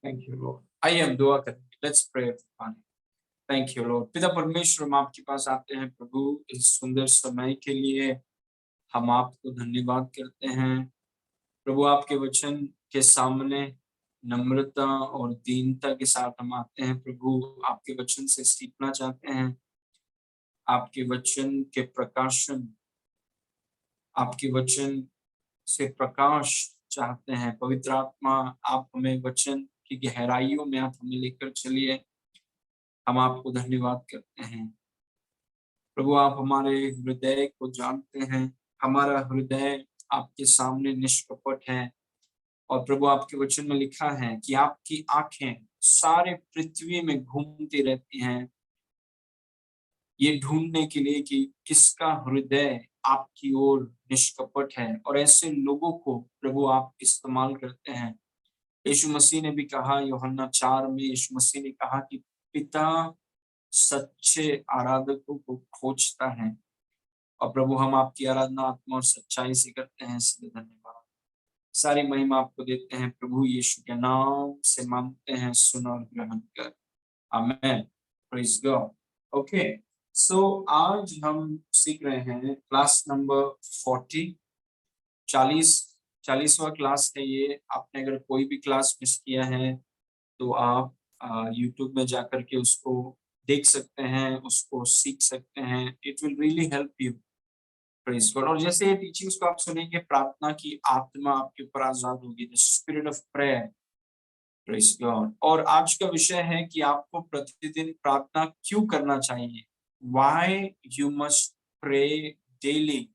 Thank you Lord. आइए हम दुआ करेंगे। Let's pray. Thank you lord. पिता परमेश्वर, हम आपके पास आते हैं प्रभु इस सुंदर समय के लिए। हम आपको धन्यवाद करते हैं प्रभु। आपके वचन के सामने नम्रता और दीनता के साथ हम आते हैं प्रभु। आपके वचन से सीखना चाहते हैं। आपके वचन के प्रकाशन, आपके वचन से प्रकाश चाहते हैं। पवित्र आत्मा, आप हमें वचन की गहराइयों में आप हमें लेकर चलिए। हम आपको धन्यवाद करते हैं प्रभु। आप हमारे हृदय को जानते हैं। हमारा हृदय आपके सामने निष्कपट है। और प्रभु, आपके वचन में लिखा है कि आपकी आंखें सारे पृथ्वी में घूमती रहती हैं, ये ढूंढने के लिए कि किसका हृदय आपकी ओर निष्कपट है। और ऐसे लोगों को प्रभु आप इस्तेमाल करते हैं। यीशु मसीह ने भी कहा, यूहन्ना 4 में यीशु मसीह ने कहा कि पिता सच्चे आराधकों को खोजता है। और प्रभु, हम आपकी आराधना आत्मा और सच्चाई से करते हैं, इसलिए धन्यवाद। सारी महिमा आपको देते हैं प्रभु। यीशु के नाम से मांगते हैं, सुन और ग्रहण कर। Amen. Praise God. Okay, so आज हम सीख रहे हैं क्लास नंबर 40वां क्लास है ये। आपने अगर कोई भी क्लास मिस किया है तो आप यूट्यूब में जाकर के उसको देख सकते हैं, उसको सीख सकते हैं। It will really help you. Praise God. और जैसे ये टीचिंग्स को आप सुनेंगे, प्रार्थना की आत्मा आपके ऊपर आजाद होगी, the spirit of prayer. Praise God. और आज का विषय है कि आपको प्रतिदिन प्रार्थना क्यों करना चाहिए। Why you must pray daily.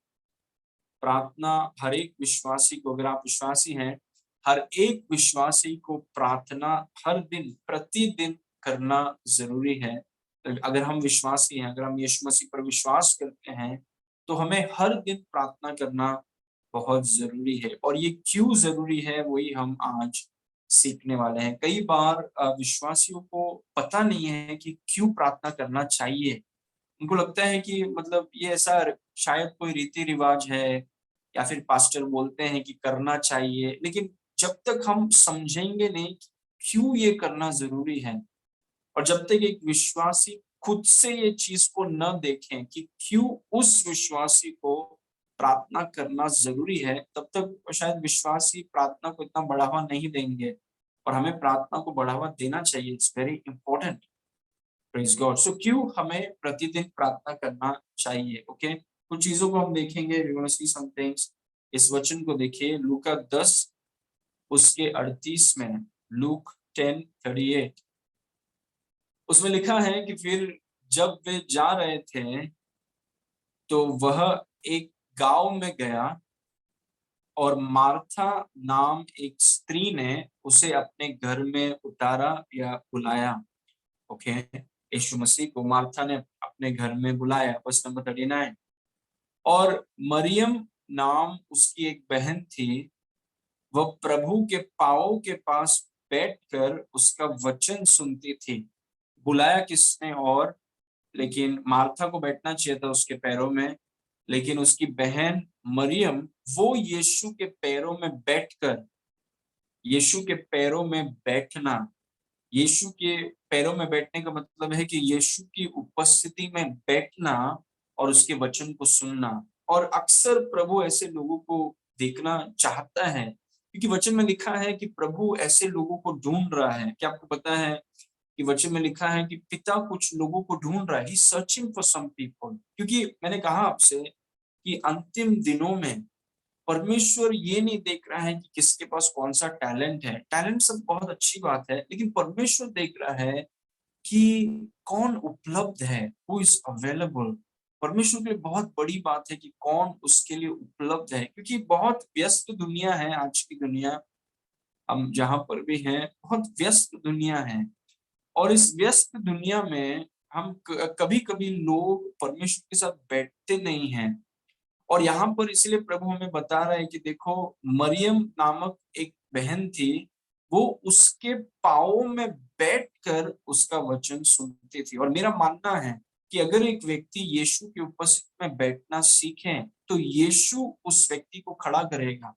प्रार्थना हर एक विश्वासी को, अगर आप विश्वासी हैं, हर एक विश्वासी को प्रार्थना हर दिन प्रतिदिन करना जरूरी है। अगर हम विश्वासी हैं, अगर हम यीशु मसीह पर विश्वास करते हैं, तो हमें हर दिन प्रार्थना करना बहुत जरूरी है। और ये क्यों जरूरी है, वही हम आज सीखने वाले हैं। कई बार विश्वासियों को पता नहीं है कि क्यों प्रार्थना करना चाहिए। उनको लगता है कि मतलब ये ऐसा शायद कोई रीति रिवाज है, या फिर पास्टर बोलते हैं कि करना चाहिए। लेकिन जब तक हम समझेंगे नहीं कि क्यों ये करना जरूरी है, और जब तक एक विश्वासी खुद से ये चीज को न देखें कि क्यों उस विश्वासी को प्रार्थना करना जरूरी है, तब तक शायद विश्वासी प्रार्थना को इतना बढ़ावा नहीं देंगे। और हमें प्रार्थना को बढ़ावा देना चाहिए। It's very important. Praise God. So क्यों हमें प्रतिदिन प्रार्थना करना चाहिए। ओके, कुछ चीजों को हम देखेंगे। We want to see some things. इस वचन को देखिए, लूका 10 उसके 38 में। लूक 10:38 उसमें लिखा है कि फिर जब वे जा रहे थे तो वह एक गांव में गया, और मार्था नाम एक स्त्री ने उसे अपने घर में उतारा या बुलाया। ओके, यीशु मसीह को मार्था ने अपने घर में बुलाया। Verse number 39। और मरियम नाम उसकी एक बहन थी, वह प्रभु के पांवों के पास बैठकर उसका वचन सुनती थी। बुलाया किसने? और लेकिन मार्था को बैठना चाहिए था उसके पैरों में, लेकिन उसकी बहन मरियम, वो यीशु के पैरों में बैठकर, यीशु के पैरों में बैठना, यीशु के पैरों में बैठने का मतलब है कि यीशु की उपस्थिति में बैठना और उसके वचन को सुनना। और अक्सर प्रभु ऐसे लोगों को देखना चाहता है, क्योंकि वचन में लिखा है कि प्रभु ऐसे लोगों को ढूंढ रहा है। क्या आपको पता है कि वचन में लिखा है कि पिता कुछ लोगों को ढूंढ रहा है। ही सर्चिंग फॉर सम पीपल। क्योंकि मैंने कहा आपसे कि अंतिम दिनों में परमेश्वर ये नहीं देख रहा है कि किसके पास कौन सा टैलेंट है। टैलेंट सब बहुत अच्छी बात है, लेकिन परमेश्वर देख रहा है कि कौन उपलब्ध है, हु इज अवेलेबल। परमेश्वर के लिए बहुत बड़ी बात है कि कौन उसके लिए उपलब्ध है, क्योंकि बहुत व्यस्त दुनिया है आज की दुनिया। हम जहां पर भी हैं, बहुत व्यस्त दुनिया है। और इस व्यस्त दुनिया में हम कभी कभी लोग परमेश्वर के साथ बैठते नहीं हैं। और यहाँ पर इसलिए प्रभु हमें बता रहा है कि देखो, मरियम नामक एक बहन थी, वो उसके पाँवों में बैठकर उसका वचन सुनती थी। और मेरा मानना है कि अगर एक व्यक्ति यीशु की उपस्थिति में बैठना सीखे, तो यीशु उस व्यक्ति को खड़ा करेगा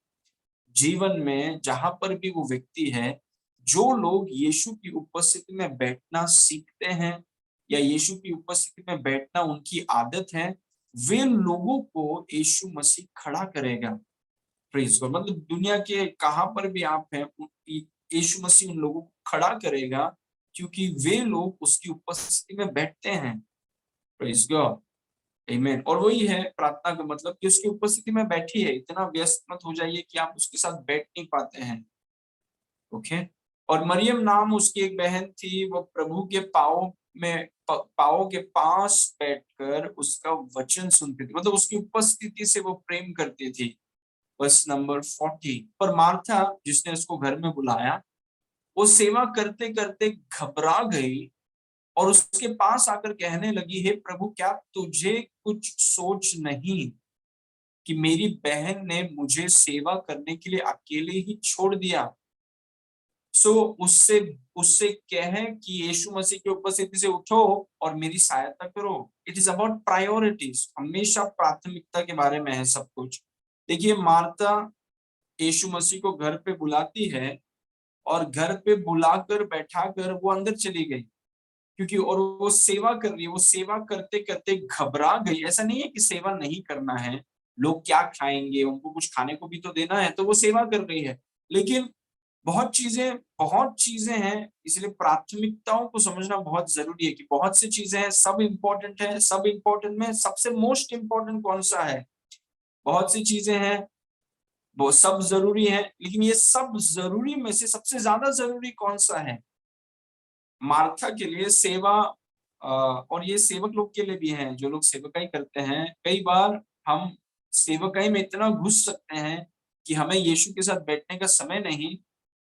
जीवन में, जहां पर भी वो व्यक्ति है। जो लोग यीशु की उपस्थिति में बैठना सीखते हैं या यीशु की उपस्थिति में बैठना उनकी आदत है, वे लोगों को यीशु मसीह खड़ा करेगा। Praise God. मतलब दुनिया के कहां पर भी आप हैं, यीशु मसीह उन लोगों को खड़ा करेगा, क्योंकि वे लोग उसकी उपस्थिति में बैठते हैं। Praise God. आमीन। और वही है प्रार्थना का मतलब, कि उसकी उपस्थिति में बैठिए, इतना व्यस्त मत हो जाइए कि आप उसके साथ बैठ नहीं पाते हैं। ओके। और मरियम नाम उसकी एक बहन थी, वो प्रभु के पाँव के पास बैठकर उसका वचन सुनती थी, मतलब उसकी उपस्थिति से वो प्रेम करती थी। Verse number 40। पर मार्था, जिसने उसको घर में बुलाया, वो सेवा करते करते घबरा गई और उसके पास आकर कहने लगी, हे प्रभु, क्या तुझे कुछ सोच नहीं कि मेरी बहन ने मुझे सेवा करने के लिए अकेले ही छोड़ दिया? सो उससे उससे कहें कि यीशु मसीह की उपस्थिति से उठो और मेरी सहायता करो। It is about priorities. हमेशा प्राथमिकता के बारे में है सब कुछ। देखिए, मार्था यीशु मसीह को घर पे बुलाती है और घर पे बुलाकर बैठाकर वो अंदर चली गई, क्योंकि और वो सेवा कर रही है। वो सेवा करते करते घबरा गई। ऐसा नहीं है कि सेवा नहीं करना है, लोग क्या खाएंगे, उनको कुछ खाने को भी तो देना है, तो वो सेवा कर रही है। लेकिन बहुत चीजें हैं, इसलिए प्राथमिकताओं को समझना बहुत जरूरी है कि बहुत सी चीजें हैं, सब इम्पोर्टेंट है। सब इम्पोर्टेंट में सबसे मोस्ट इम्पोर्टेंट कौन सा है? बहुत सी चीजें हैं, वो सब जरूरी है, लेकिन ये सब जरूरी में से सबसे ज्यादा जरूरी कौन सा है? मार्था के लिए सेवा। और ये सेवक लोग के लिए भी है, जो लोग सेवकाई करते हैं। कई बार हम सेवकाई में इतना घुस सकते हैं कि हमें यीशु के साथ बैठने का समय नहीं,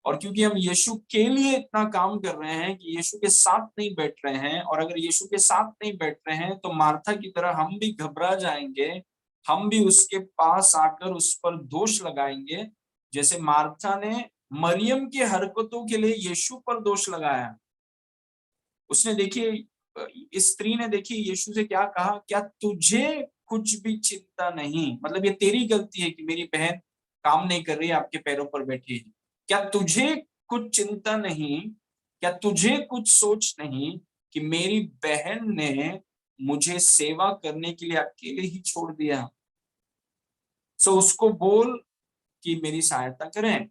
और क्योंकि हम यीशु के लिए इतना काम कर रहे हैं कि यीशु के साथ नहीं बैठ रहे हैं, और अगर यीशु के साथ नहीं बैठ रहे हैं तो मार्था की तरह हम भी घबरा जाएंगे। हम भी उसके पास आकर उस पर दोष लगाएंगे, जैसे मार्था ने मरियम की हरकतों के लिए यीशु पर दोष लगाया। उसने, देखिए, इस स्त्री ने, देखिए, यीशु से क्या कहा, क्या तुझे कुछ भी चिंता नहीं? मतलब ये तेरी गलती है कि मेरी बहन काम नहीं कर रही है, आपके पैरों पर बैठी है। क्या तुझे कुछ चिंता नहीं? क्या तुझे कुछ सोच नहीं कि मेरी बहन ने मुझे सेवा करने के लिए अकेले ही छोड़ दिया? सो उसको बोल कि मेरी सहायता करें।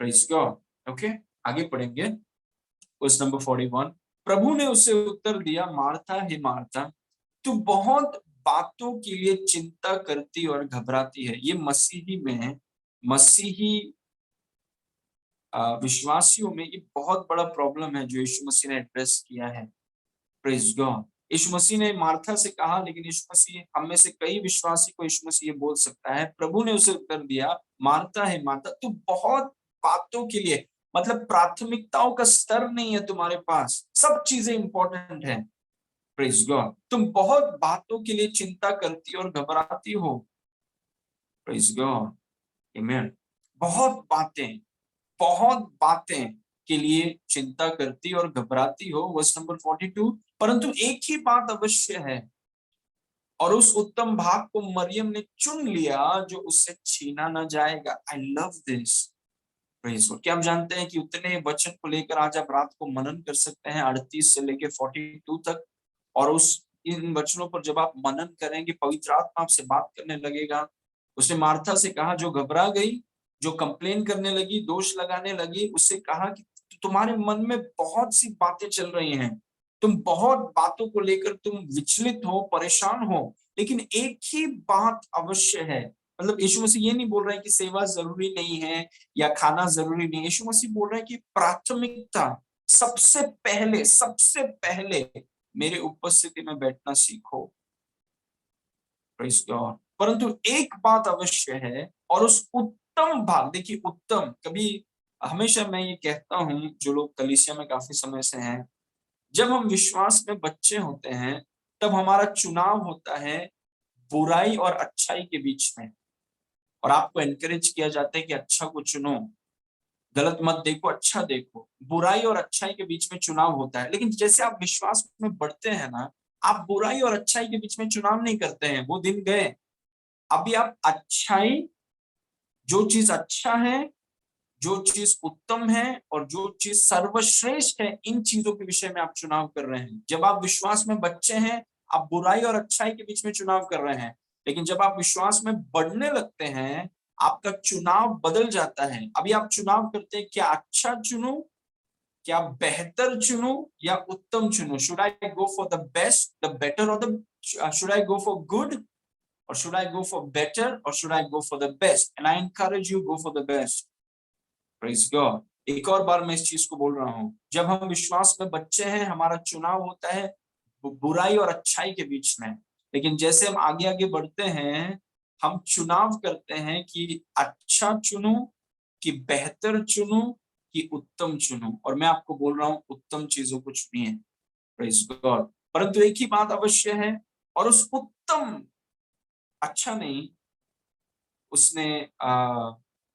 Praise God. ओके, आगे पढ़ेंगे। Question number 41। प्रभु ने उसे उत्तर दिया, मार्था हे मार्था, तू बहुत बातों के लिए चिंता करती और घबराती है। ये मसीही विश्वासियों में ये बहुत बड़ा प्रॉब्लम है जो यीशु मसीह ने एड्रेस किया है। Praise God. यीशु मसीह ने मार्था से कहा, लेकिन यीशु मसीह, हम में से कई विश्वासी को यीशु मसीह ये बोल सकता है। प्रभु ने उसे उत्तर दिया, मार्था है मार्था, तू बहुत बातों के लिए, मतलब प्राथमिकताओं का स्तर नहीं है तुम्हारे पास, सब चीजें इंपॉर्टेंट है। Praise God. तुम बहुत बातों के लिए चिंता करती और घबराती हो। Praise God. आमीन। बहुत बातें के लिए चिंता करती और घबराती हो। Verse number 42। परंतु एक ही बात अवश्य है, और उस उत्तम भाग को मरियम ने चुन लिया जो उससे छीना न जाएगा। I love this. Praise God. क्या हम जानते हैं कि उतने वचन को लेकर आज आप रात को मनन कर सकते हैं, 38 से लेकर 42 तक। और उस इन वचनों पर जब आप मनन करेंगे, पवित्र आत्मा आपसे बात करने लगेगा। उसने मार्था से कहा, जो घबरा गई, जो कंप्लेन करने लगी, दोष लगाने लगी, उससे कहा कि तुम्हारे मन में बहुत सी बातें चल रही हैं, तुम बहुत बातों को लेकर तुम विचलित हो, परेशान हो, लेकिन एक ही बात अवश्य है। मतलब यीशु मसीह ये नहीं बोल रहे हैं कि सेवा जरूरी नहीं है या खाना जरूरी नहीं है। यीशु मसीह बोल रहे हैं कि प्राथमिकता, सबसे पहले मेरे उपस्थिति में बैठना सीखो। Praise God. परंतु एक बात अवश्य है, और उस उत्तम भाग, देखिए उत्तम, कभी, हमेशा मैं ये कहता हूं, जो लोग कलीसिया में काफी समय से हैं, जब हम विश्वास में बच्चे होते हैं, तब हमारा चुनाव होता है बुराई और अच्छाई के बीच में, और आपको एनकरेज किया जाता है कि अच्छा को चुनो, गलत मत देखो, अच्छा देखो। बुराई और अच्छाई के बीच में चुनाव होता है। लेकिन जैसे आप विश्वास में बढ़ते हैं ना, आप बुराई और अच्छाई के बीच में चुनाव नहीं करते हैं, वो दिन गए। अभी आप अच्छाई, जो चीज अच्छा है, जो चीज उत्तम है और जो चीज सर्वश्रेष्ठ है, इन चीजों के विषय में आप चुनाव कर रहे हैं। जब आप विश्वास में बच्चे हैं, आप बुराई और अच्छाई के बीच में चुनाव कर रहे हैं। लेकिन जब आप विश्वास में बढ़ने लगते हैं, आपका चुनाव बदल जाता है। अभी आप चुनाव करते हैं, क्या अच्छा चुनूं, क्या बेहतर चुनूं या उत्तम चुनूं? Should I go for the best, the better, और the should I go for good, or should I go for better, or should I go for the best? And I encourage you, go for the best. Praise God. एक और बार मैं इस चीज को बोल रहा हूं, जब हम विश्वास में बच्चे हैं, हमारा चुनाव होता है बुराई और अच्छाई के बीच में। लेकिन जैसे हम आगे आगे बढ़ते हैं, हम चुनाव करते हैं कि अच्छा चुनूं, कि बेहतर चुनूं, कि उत्तम चुनूं। और मैं आपको बोल रहा हूं, उत्तम चीजों को चुनिए। Praise God. परंतु एक ही बात अवश्य है, और उस उत्तम, अच्छा नहीं, उसने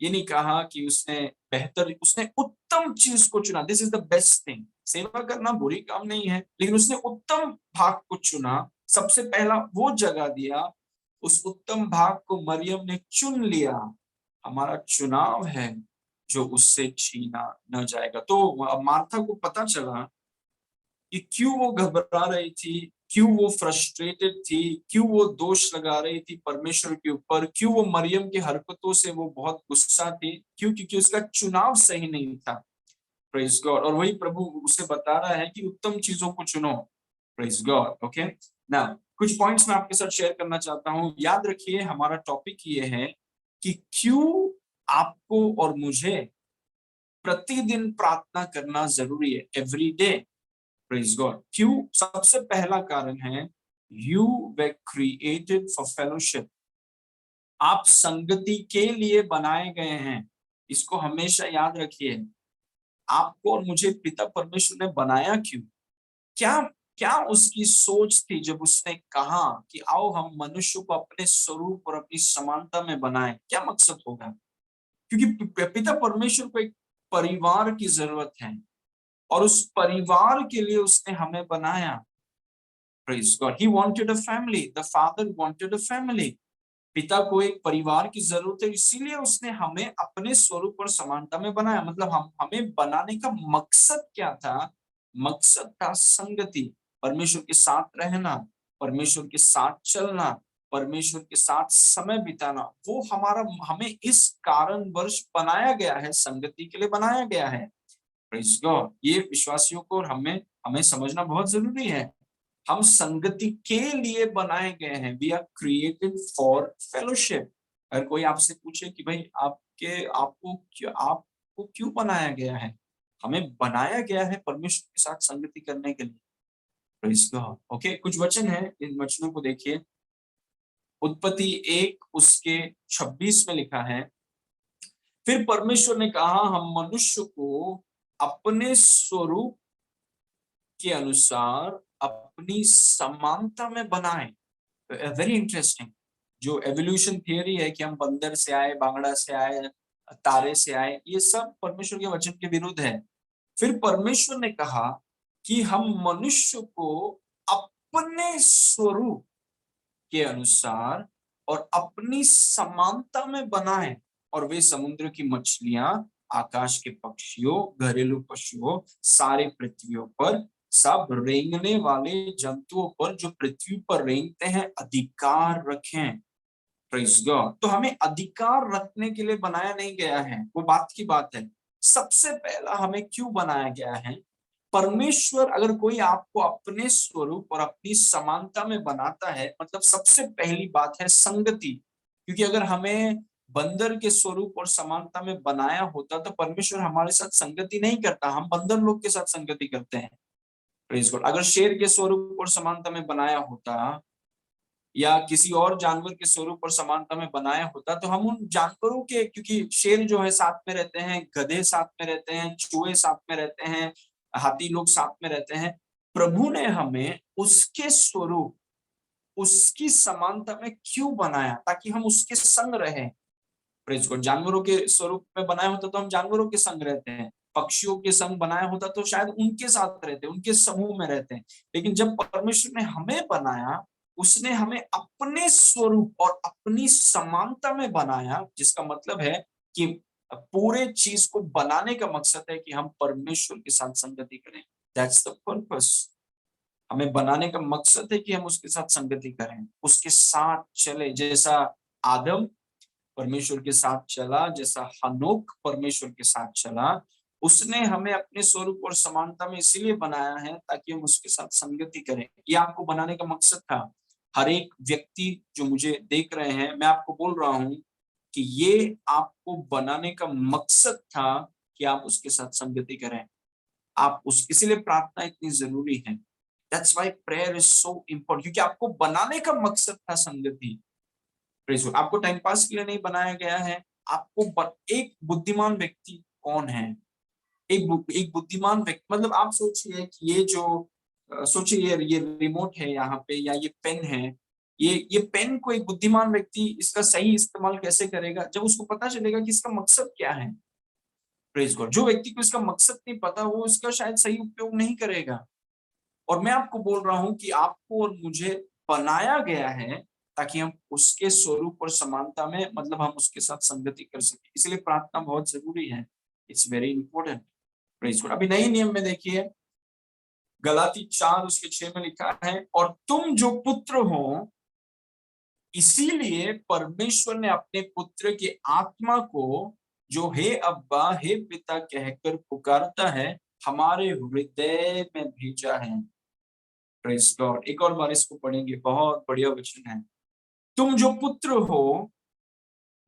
ये नहीं कहा कि उसने बेहतर, उसने उत्तम चीज को चुना। This is the best thing. सेवा करना बुरी काम नहीं है, लेकिन उसने उत्तम भाग को चुना। सबसे पहला वो जगह दिया, उस उत्तम भाग को मरियम ने चुन लिया। हमारा चुनाव है जो उससे छीना न जाएगा। तो मार्था को पता चला कि क्यों वो घबरा रही थी, क्यों वो फ्रस्ट्रेटेड थी, क्यों वो दोष लगा रही थी परमेश्वर के ऊपर, क्यों वो मरियम की हरकतों से वो बहुत गुस्सा थी, क्यों? क्योंकि उसका चुनाव सही नहीं था। Praise God. और वही प्रभु उसे बता रहा है कि उत्तम चीजों को चुनो। Praise God. ओके ना, कुछ पॉइंट्स मैं आपके साथ शेयर करना चाहता हूं। याद रखिए, हमारा टॉपिक ये है कि क्यों आपको और मुझे प्रतिदिन प्रार्थना करना जरूरी है, एवरी डे। Praise God. क्यों? सबसे पहला कारण है, you way created for fellowship. आप संगति के लिए बनाए गए हैं। इसको हमेशा याद रखिए। आपको और मुझे पिता परमेश्वर ने बनाया क्यों? क्या क्या उसकी सोच थी जब उसने कहा कि आओ हम मनुष्य को अपने स्वरूप और अपनी समानता में बनाएं? क्या मकसद होगा? क्योंकि पिता परमेश्वर को एक परिवार की जरूरत है, और उस परिवार के लिए उसने हमें बनाया। Praise God. He wanted a family. The father wanted a family. पिता को एक परिवार की जरूरत है, इसीलिए उसने हमें अपने स्वरूप और समानता में बनाया। मतलब हम हमें बनाने का मकसद क्या था? मकसद था संगति, परमेश्वर के साथ रहना, परमेश्वर के साथ चलना, परमेश्वर के साथ समय बिताना। वो हमारा, हमें इस कारणवश बनाया गया है, संगति के लिए बनाया गया है। Praise God. ये विश्वासियों को और हमें हमें समझना बहुत जरूरी है। हम संगति के लिए बनाए गए हैं। We are created for fellowship. अगर कोई आपसे पूछे कि भाई आपको क्यों बनाया गया है? हमें बनाया गया है परमेश्वर के साथ संगति करने के लिए। Praise God. ओके, कुछ वचन है, इन वचनों को देखिए। उत्पत्ति 1 उसके 26 में लिखा है, फिर परमेश्वर ने कहा, हम मनुष्य को अपने स्वरूप के अनुसार अपनी समानता में बनाएं। Very interesting. जो एवोल्यूशन थियरी है कि हम बंदर से आए, बांगड़ा से आए, तारे से आए, ये सब परमेश्वर के वचन के विरुद्ध है। फिर परमेश्वर ने कहा कि हम मनुष्य को अपने स्वरूप के अनुसार और अपनी समानता में बनाएं, और वे समुद्र की मछलियां, आकाश के पक्षियों, घरेलू पशुओं, सारे पृथ्वियों पर, सब रेंगने वाले जंतुओं पर जो पृथ्वी पर रेंगते हैं, अधिकार रखें। Praise God. तो हमें अधिकार रखने के लिए बनाया नहीं गया है, वो बात की बात है। सबसे पहला हमें क्यों बनाया गया है? परमेश्वर अगर कोई आपको अपने स्वरूप और अपनी समानता में बनाता है, मतलब सबसे पहली बात है संगति। क्योंकि अगर हमें बंदर के स्वरूप और समानता में बनाया होता तो परमेश्वर हमारे साथ संगति नहीं करता, हम बंदर लोग के साथ संगति करते हैं। Praise God. अगर शेर के स्वरूप और समानता में बनाया होता, या किसी और जानवर के स्वरूप और समानता में बनाया होता, तो हम उन जानवरों के, क्योंकि शेर जो है साथ में रहते हैं, गधे साथ में रहते हैं, चूहे साथ में रहते हैं, हाथी लोग साथ में रहते हैं। प्रभु ने हमें उसके स्वरूप, उसकी समानता में क्यों बनाया? ताकि हम उसके संग रहें। Praise God. जानवरों के स्वरूप में बनाया होता तो हम जानवरों के संग रहते हैं, पक्षियों के संग बनाया होता तो शायद उनके साथ रहते, उनके समूह में रहते हैं। लेकिन जब परमेश्वर ने हमें बनाया, उसने हमें अपने स्वरूप और अपनी समानता में बनाया, जिसका मतलब है कि पूरे चीज को बनाने का मकसद है कि हम परमेश्वर के साथ संगति करें। That's the purpose. हमें बनाने का मकसद है कि हम उसके साथ संगति करें, उसके साथ चले। जैसा आदम परमेश्वर के साथ चला, जैसा हनोक परमेश्वर के साथ चला, उसने हमें अपने स्वरूप और समानता में इसीलिए बनाया है ताकि हम उसके साथ संगति करें। ये आपको बनाने का मकसद था। हर एक व्यक्ति जो मुझे देख रहे हैं, मैं आपको बोल रहा हूं कि ये आपको बनाने का मकसद था कि आप उसके साथ संगति करें। आप उस इसीलिए प्रार्थना इतनी जरूरी है। That's why prayer is so important, क्योंकि आपको बनाने का मकसद था संगति। Praise God. आपको टाइम पास के लिए नहीं बनाया गया है। एक बुद्धिमान व्यक्ति कौन है? एक बुद्धिमान व्यक्ति, मतलब आप सोचिए कि ये जो सोचिए ये रिमोट है यहाँ पे, या ये पेन है। ये पेन को एक बुद्धिमान व्यक्ति इसका सही इस्तेमाल कैसे करेगा, जब उसको पता चलेगा कि इसका मकसद क्या है। Praise God. जो व्यक्ति को इसका मकसद नहीं पता, वो इसका शायद सही उपयोग नहीं करेगा। और मैं आपको बोल रहा हूं कि आपको और मुझे बनाया गया है ताकि हम उसके स्वरूप और समानता में, मतलब हम उसके साथ संगति कर सके। इसलिए प्रार्थना बहुत जरूरी है। It's very important. Praise God. अभी नए नियम में देखिए, गलाती 4:6 में लिखा है, और तुम जो पुत्र हो, इसीलिए परमेश्वर ने अपने पुत्र की आत्मा को, जो हे अब्बा हे पिता कहकर पुकारता है, हमारे हृदय में भेजा है। Praise God. एक और बार इसको पढ़ेंगे, बहुत बढ़िया वचन है। तुम जो पुत्र हो,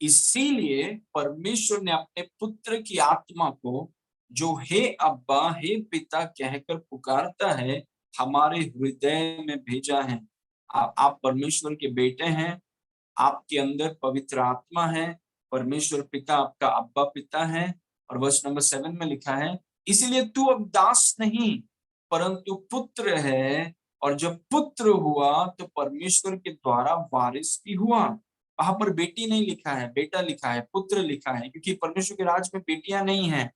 इसीलिए परमेश्वर ने अपने पुत्र की आत्मा को, जो हे अब्बा हे पिता कहकर पुकारता है, हमारे हृदय में भेजा है। आप परमेश्वर के बेटे हैं। आपके अंदर पवित्र आत्मा है। परमेश्वर पिता आपका अब्बा पिता है। और वर्ष नंबर 7 में लिखा है, इसीलिए तू अब दास नहीं परंतु पुत्र है, और जब पुत्र हुआ तो परमेश्वर के द्वारा वारिस भी हुआ। वहां पर बेटी नहीं लिखा है, बेटा लिखा है, पुत्र लिखा है, क्योंकि परमेश्वर के राज में बेटियां नहीं है।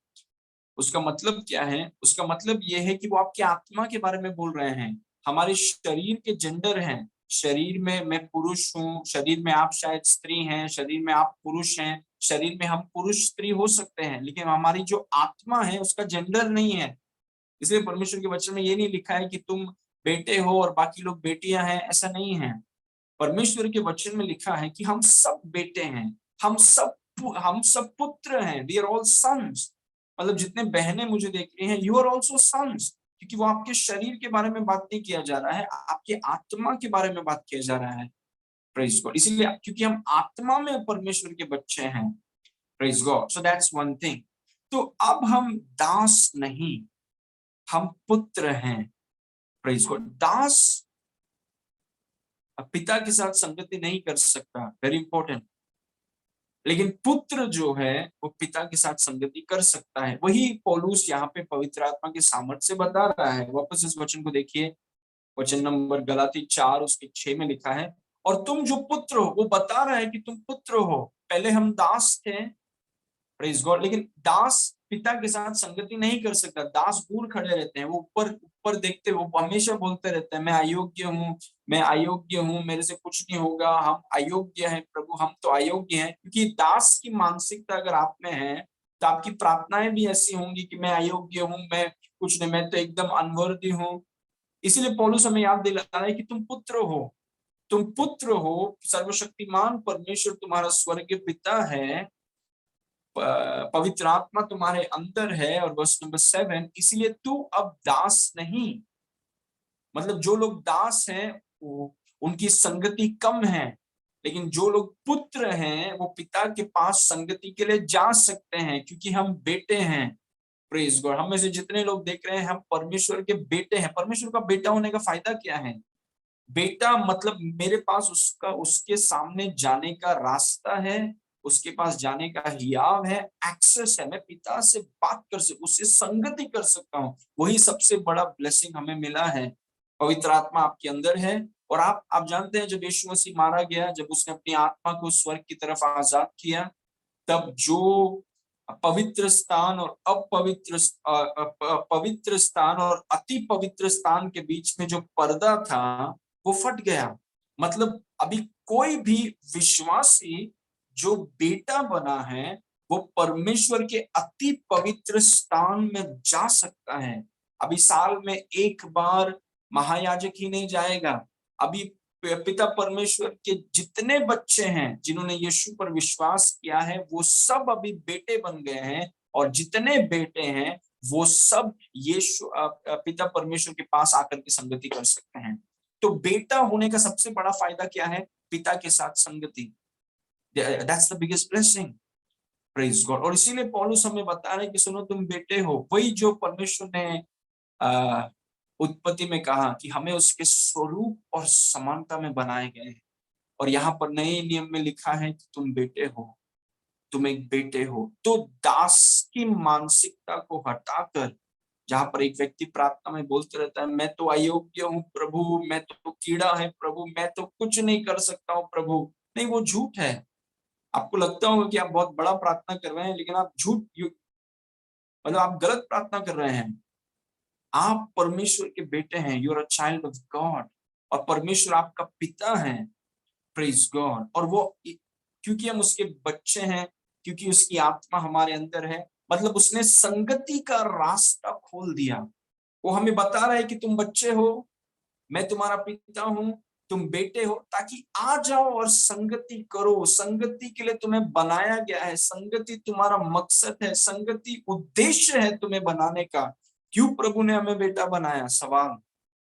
उसका मतलब क्या है? उसका मतलब यह है कि वो आपकी आत्मा के बारे में बोल रहे हैं। हमारे शरीर के जेंडर हैं। शरीर में मैं पुरुष हूँ, शरीर में आप शायद स्त्री हैं, शरीर में आप पुरुष हैं, शरीर में हम पुरुष स्त्री हो सकते हैं, लेकिन हमारी जो आत्मा है उसका जेंडर नहीं है। इसलिए परमेश्वर के वचन में ये नहीं लिखा है कि तुम बेटे हो और बाकी लोग बेटियां हैं, ऐसा नहीं है। परमेश्वर के वचन में लिखा है कि हम सब बेटे हैं। हम सब पुत्र हैं। We are all sons. मतलब जितने बहनें मुझे देख रही हैं, यू आर ऑल्सो सन्स। क्योंकि वो आपके शरीर के बारे में बात नहीं किया जा रहा है, आपके आत्मा के बारे में बात किया जा रहा है। Praise God. इसीलिए क्योंकि हम आत्मा में परमेश्वर के बच्चे हैं। Praise God. So that's one thing. तो अब हम दास नहीं, हम पुत्र हैं। Praise God. दास पिता के साथ संगति नहीं कर सकता, वेरी इंपॉर्टेंट। लेकिन पुत्र जो है वो पिता के साथ संगति कर सकता है। वही पौलुस यहाँ पे पवित्र आत्मा के सामर्थ्य से बता रहा है। वापस इस वचन को देखिए, वचन नंबर गलाती 4:6 में लिखा है, और तुम जो पुत्र हो, वो बता रहा है कि तुम पुत्र हो। पहले हम दास थे, प्रेज गॉड, लेकिन दास पिता के साथ संगति नहीं कर सकता। दास दूर खड़े रहते हैं, वो ऊपर ऊपर देखते, वो हमेशा बोलते रहते हैं, मैं अयोग्य हूँ, मैं अयोग्य हूँ, मेरे से कुछ नहीं होगा, हम अयोग्य हैं प्रभु, हम तो अयोग्य हैं। क्योंकि दास की मानसिकता अगर आप में है, तो आपकी प्रार्थनाएं भी ऐसी होंगी कि मैं अयोग्य हूँ, मैं कुछ नहीं, मैं तो एकदम अनवर्दी हूँ। इसीलिए पौलुस हमें याद दिला रहा है कि तुम पुत्र हो, तुम पुत्र हो। सर्वशक्तिमान परमेश्वर तुम्हारा स्वर्गीय पिता है, पवित्र आत्मा तुम्हारे अंदर है। और वर्स नंबर 7, इसलिए तू अब दास नहीं। मतलब जो लोग दास हैं वो उनकी संगति कम है, लेकिन जो लोग पुत्र हैं वो पिता के पास संगति के लिए जा सकते हैं, क्योंकि हम बेटे हैं। Praise God. हम में से जितने लोग देख रहे हैं, हम परमेश्वर के बेटे हैं। परमेश्वर का बेटा होने का फायदा क्या है? बेटा मतलब मेरे पास उसका, उसके सामने जाने का रास्ता है, उसके पास जाने का हियाव है, एक्सेस है। मैं पिता से बात कर सकता, उससे संगति कर सकता हूँ। वही सबसे बड़ा ब्लेसिंग हमें मिला है। पवित्र आत्मा आपके अंदर है। और आप जानते हैं, जब यीशु मसीह मारा गया, जब उसने अपनी आत्मा को स्वर्ग की तरफ आजाद किया, तब जो पवित्र स्थान और अपवित्र पवित्र स्थान और अति पवित्र स्थान के बीच में जो पर्दा था वो फट गया। मतलब अभी कोई भी विश्वासी जो बेटा बना है, वो परमेश्वर के अति पवित्र स्थान में जा सकता है। अभी साल में एक बार महायाजक ही नहीं जाएगा। अभी पिता परमेश्वर के जितने बच्चे हैं जिन्होंने यीशु पर विश्वास किया है वो सब अभी बेटे बन गए हैं, और जितने बेटे हैं वो सब यीशु पिता परमेश्वर के पास आकर के संगति कर सकते हैं। तो बेटा होने का सबसे बड़ा फायदा क्या है? पिता के साथ संगति। That's the biggest blessing. Praise God. और इसीलिए पौलुस हमें बता रहे हैं कि सुनो तुम बेटे हो, वही जो परमेश्वर ने उत्पत्ति में कहा कि हमें उसके स्वरूप और समानता में बनाए गए हैं। और यहाँ पर नए नियम में लिखा है कि तुम बेटे हो, तुम एक बेटे हो। तो दास की मानसिकता को हटाकर, जहां पर एक व्यक्ति प्रार्थना में बोलते रहता है मैं तो अयोग्य हूँ प्रभु, मैं तो कीड़ा है प्रभु, मैं तो कुछ नहीं कर सकता हूँ प्रभु, नहीं, वो झूठ है। आपको लगता होगा कि आप बहुत बड़ा प्रार्थना कर रहे हैं, लेकिन आप मतलब आप गलत प्रार्थना कर रहे हैं। आप परमेश्वर के बेटे हैं, you are a child of God, और परमेश्वर आपका पिता है। Praise God. और वो क्योंकि हम उसके बच्चे हैं, क्योंकि उसकी आत्मा हमारे अंदर है, मतलब उसने संगति का रास्ता खोल दिया। वो हमें बता रहा है कि तुम बच्चे हो, मैं तुम्हारा पिता हूं, तुम बेटे हो, ताकि आ जाओ और संगति करो। संगति के लिए तुम्हें बनाया गया है, संगति तुम्हारा मकसद है, संगति उद्देश्य है तुम्हें बनाने का। क्यों प्रभु ने हमें बेटा बनाया? सवाल,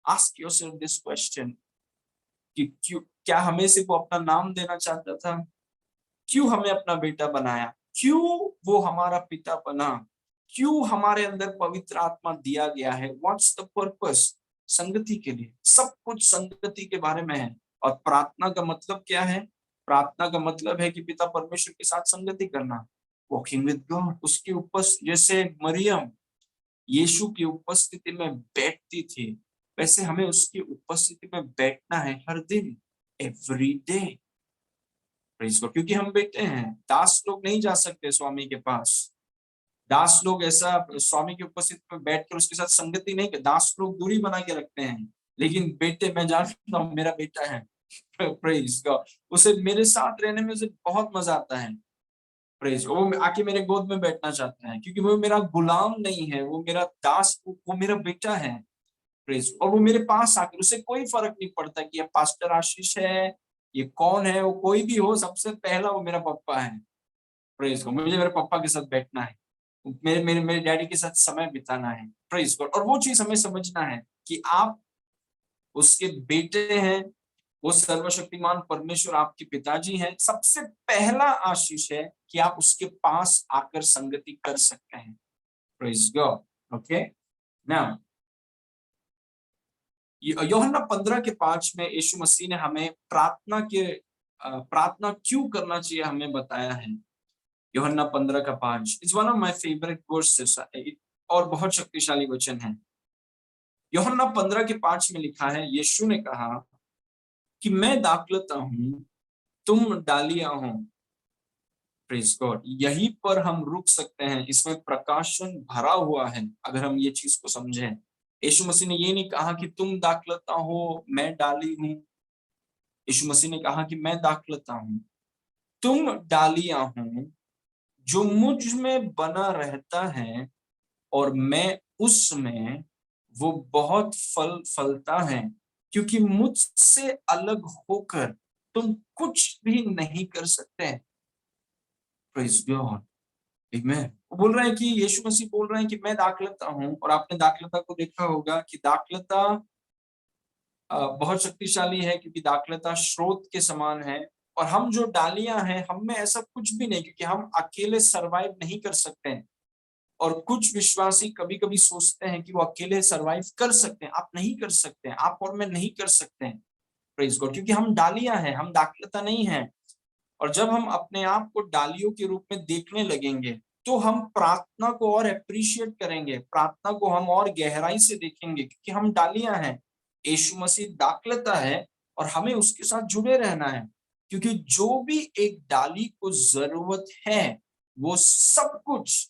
आस्क योरसेल्फ दिस क्वेश्चन कि क्यों, क्या हमें सिर्फ वो अपना नाम देना चाहता था? क्यों हमें अपना बेटा बनाया? क्यों वो हमारा पिता बना? क्यों हमारे अंदर पवित्र आत्मा दिया गया है? What's the purpose? संगति के लिए। सब कुछ संगति के बारे में है। और प्रार्थना का मतलब क्या है? प्रार्थना का मतलब है कि पिता परमेश्वर के साथ संगति करना, वॉकिंग विद गॉड। उसकी उपस्थिति, जैसे मरियम यीशु की उपस्थिति में बैठती थी, वैसे हमें उसकी उपस्थिति में बैठना है हर दिन, एवरी डे। क्योंकि हम बेटे हैं। दास लोग नहीं जा सकते स्वामी के पास। दास लोग ऐसा स्वामी की उपस्थिति में बैठकर उसके साथ संगति नहीं कर, दास लोग दूरी बना के रखते हैं। लेकिन बेटे, मैं जानता हूँ मेरा बेटा है, प्रेज गॉड, उसे मेरे साथ रहने में उसे बहुत मजा आता है। प्रेज, वो आके मेरे गोद में बैठना चाहता है, क्योंकि वो मेरा गुलाम नहीं है, वो मेरा दास, वो मेरा बेटा है। प्रेज। और वो मेरे पास आकर, उसे कोई फर्क नहीं पड़ता कि ये पास्टर आशीष है, ये कौन है, वो कोई भी हो, सबसे पहला वो मेरा पापा है। Praise God. मुझे मेरे पापा के साथ बैठना है, मेरे मेरे मेरे डैडी के साथ समय बिताना है। Praise God. और वो चीज हमें समझना है कि आप उसके बेटे हैं, वो सर्वशक्तिमान परमेश्वर आपके पिताजी हैं। सबसे पहला आशीष है कि आप उसके पास आकर संगति कर सकते हैं। Praise God. ओके, नाउ यूहन्ना 15:5 में यीशु मसीह ने हमें प्रार्थना क्यों करना चाहिए हमें बताया है। यूहन्ना 15:5 is one of my favourite versus, और बहुत शक्तिशाली वचन है। यूहन्ना 15:5 में लिखा है, यीशु ने कहा कि मैं दाखलता हूं, तुम डालियां हो। Praise God. यहीं पर हम रुक सकते हैं, इसमें प्रकाशन भरा हुआ है अगर हम ये चीज को समझें। यीशु मसीह ने ये नहीं कहा कि तुम दाखलता हो, मैं डाली हूं। यीशु मसीह ने कहा कि मैं दाखलता हूं, तुम डालियां हो, जो मुझ में बना रहता है और मैं उसमें, वो बहुत फल फलता है, क्योंकि मुझसे अलग होकर तुम कुछ भी नहीं कर सकते। Praise God. आमीन। वो बोल रहे हैं कि यीशु मसीह बोल रहे हैं कि मैं दाखलता हूं, और आपने दाखलता को देखा होगा कि दाखलता बहुत शक्तिशाली है, क्योंकि दाखलता स्रोत के समान है। और हम जो डालियां हैं, हम में ऐसा कुछ भी नहीं, क्योंकि हम अकेले सरवाइव नहीं कर सकते हैं। और कुछ विश्वासी कभी कभी सोचते हैं कि वो अकेले सरवाइव कर सकते हैं। आप नहीं कर सकते हैं, आप और मैं नहीं कर सकते हैं। Praise God. क्योंकि हम डालियां हैं, हम दाखलता नहीं है। और जब हम अपने आप को डालियों के रूप में देखने लगेंगे, तो हम प्रार्थना को और अप्रिशिएट करेंगे, प्रार्थना को हम और गहराई से देखेंगे, क्योंकि हम डालियां हैं, यीशु मसीह दाखलता है, और हमें उसके साथ जुड़े रहना है। क्योंकि जो भी एक डाली को जरूरत है, वो सब कुछ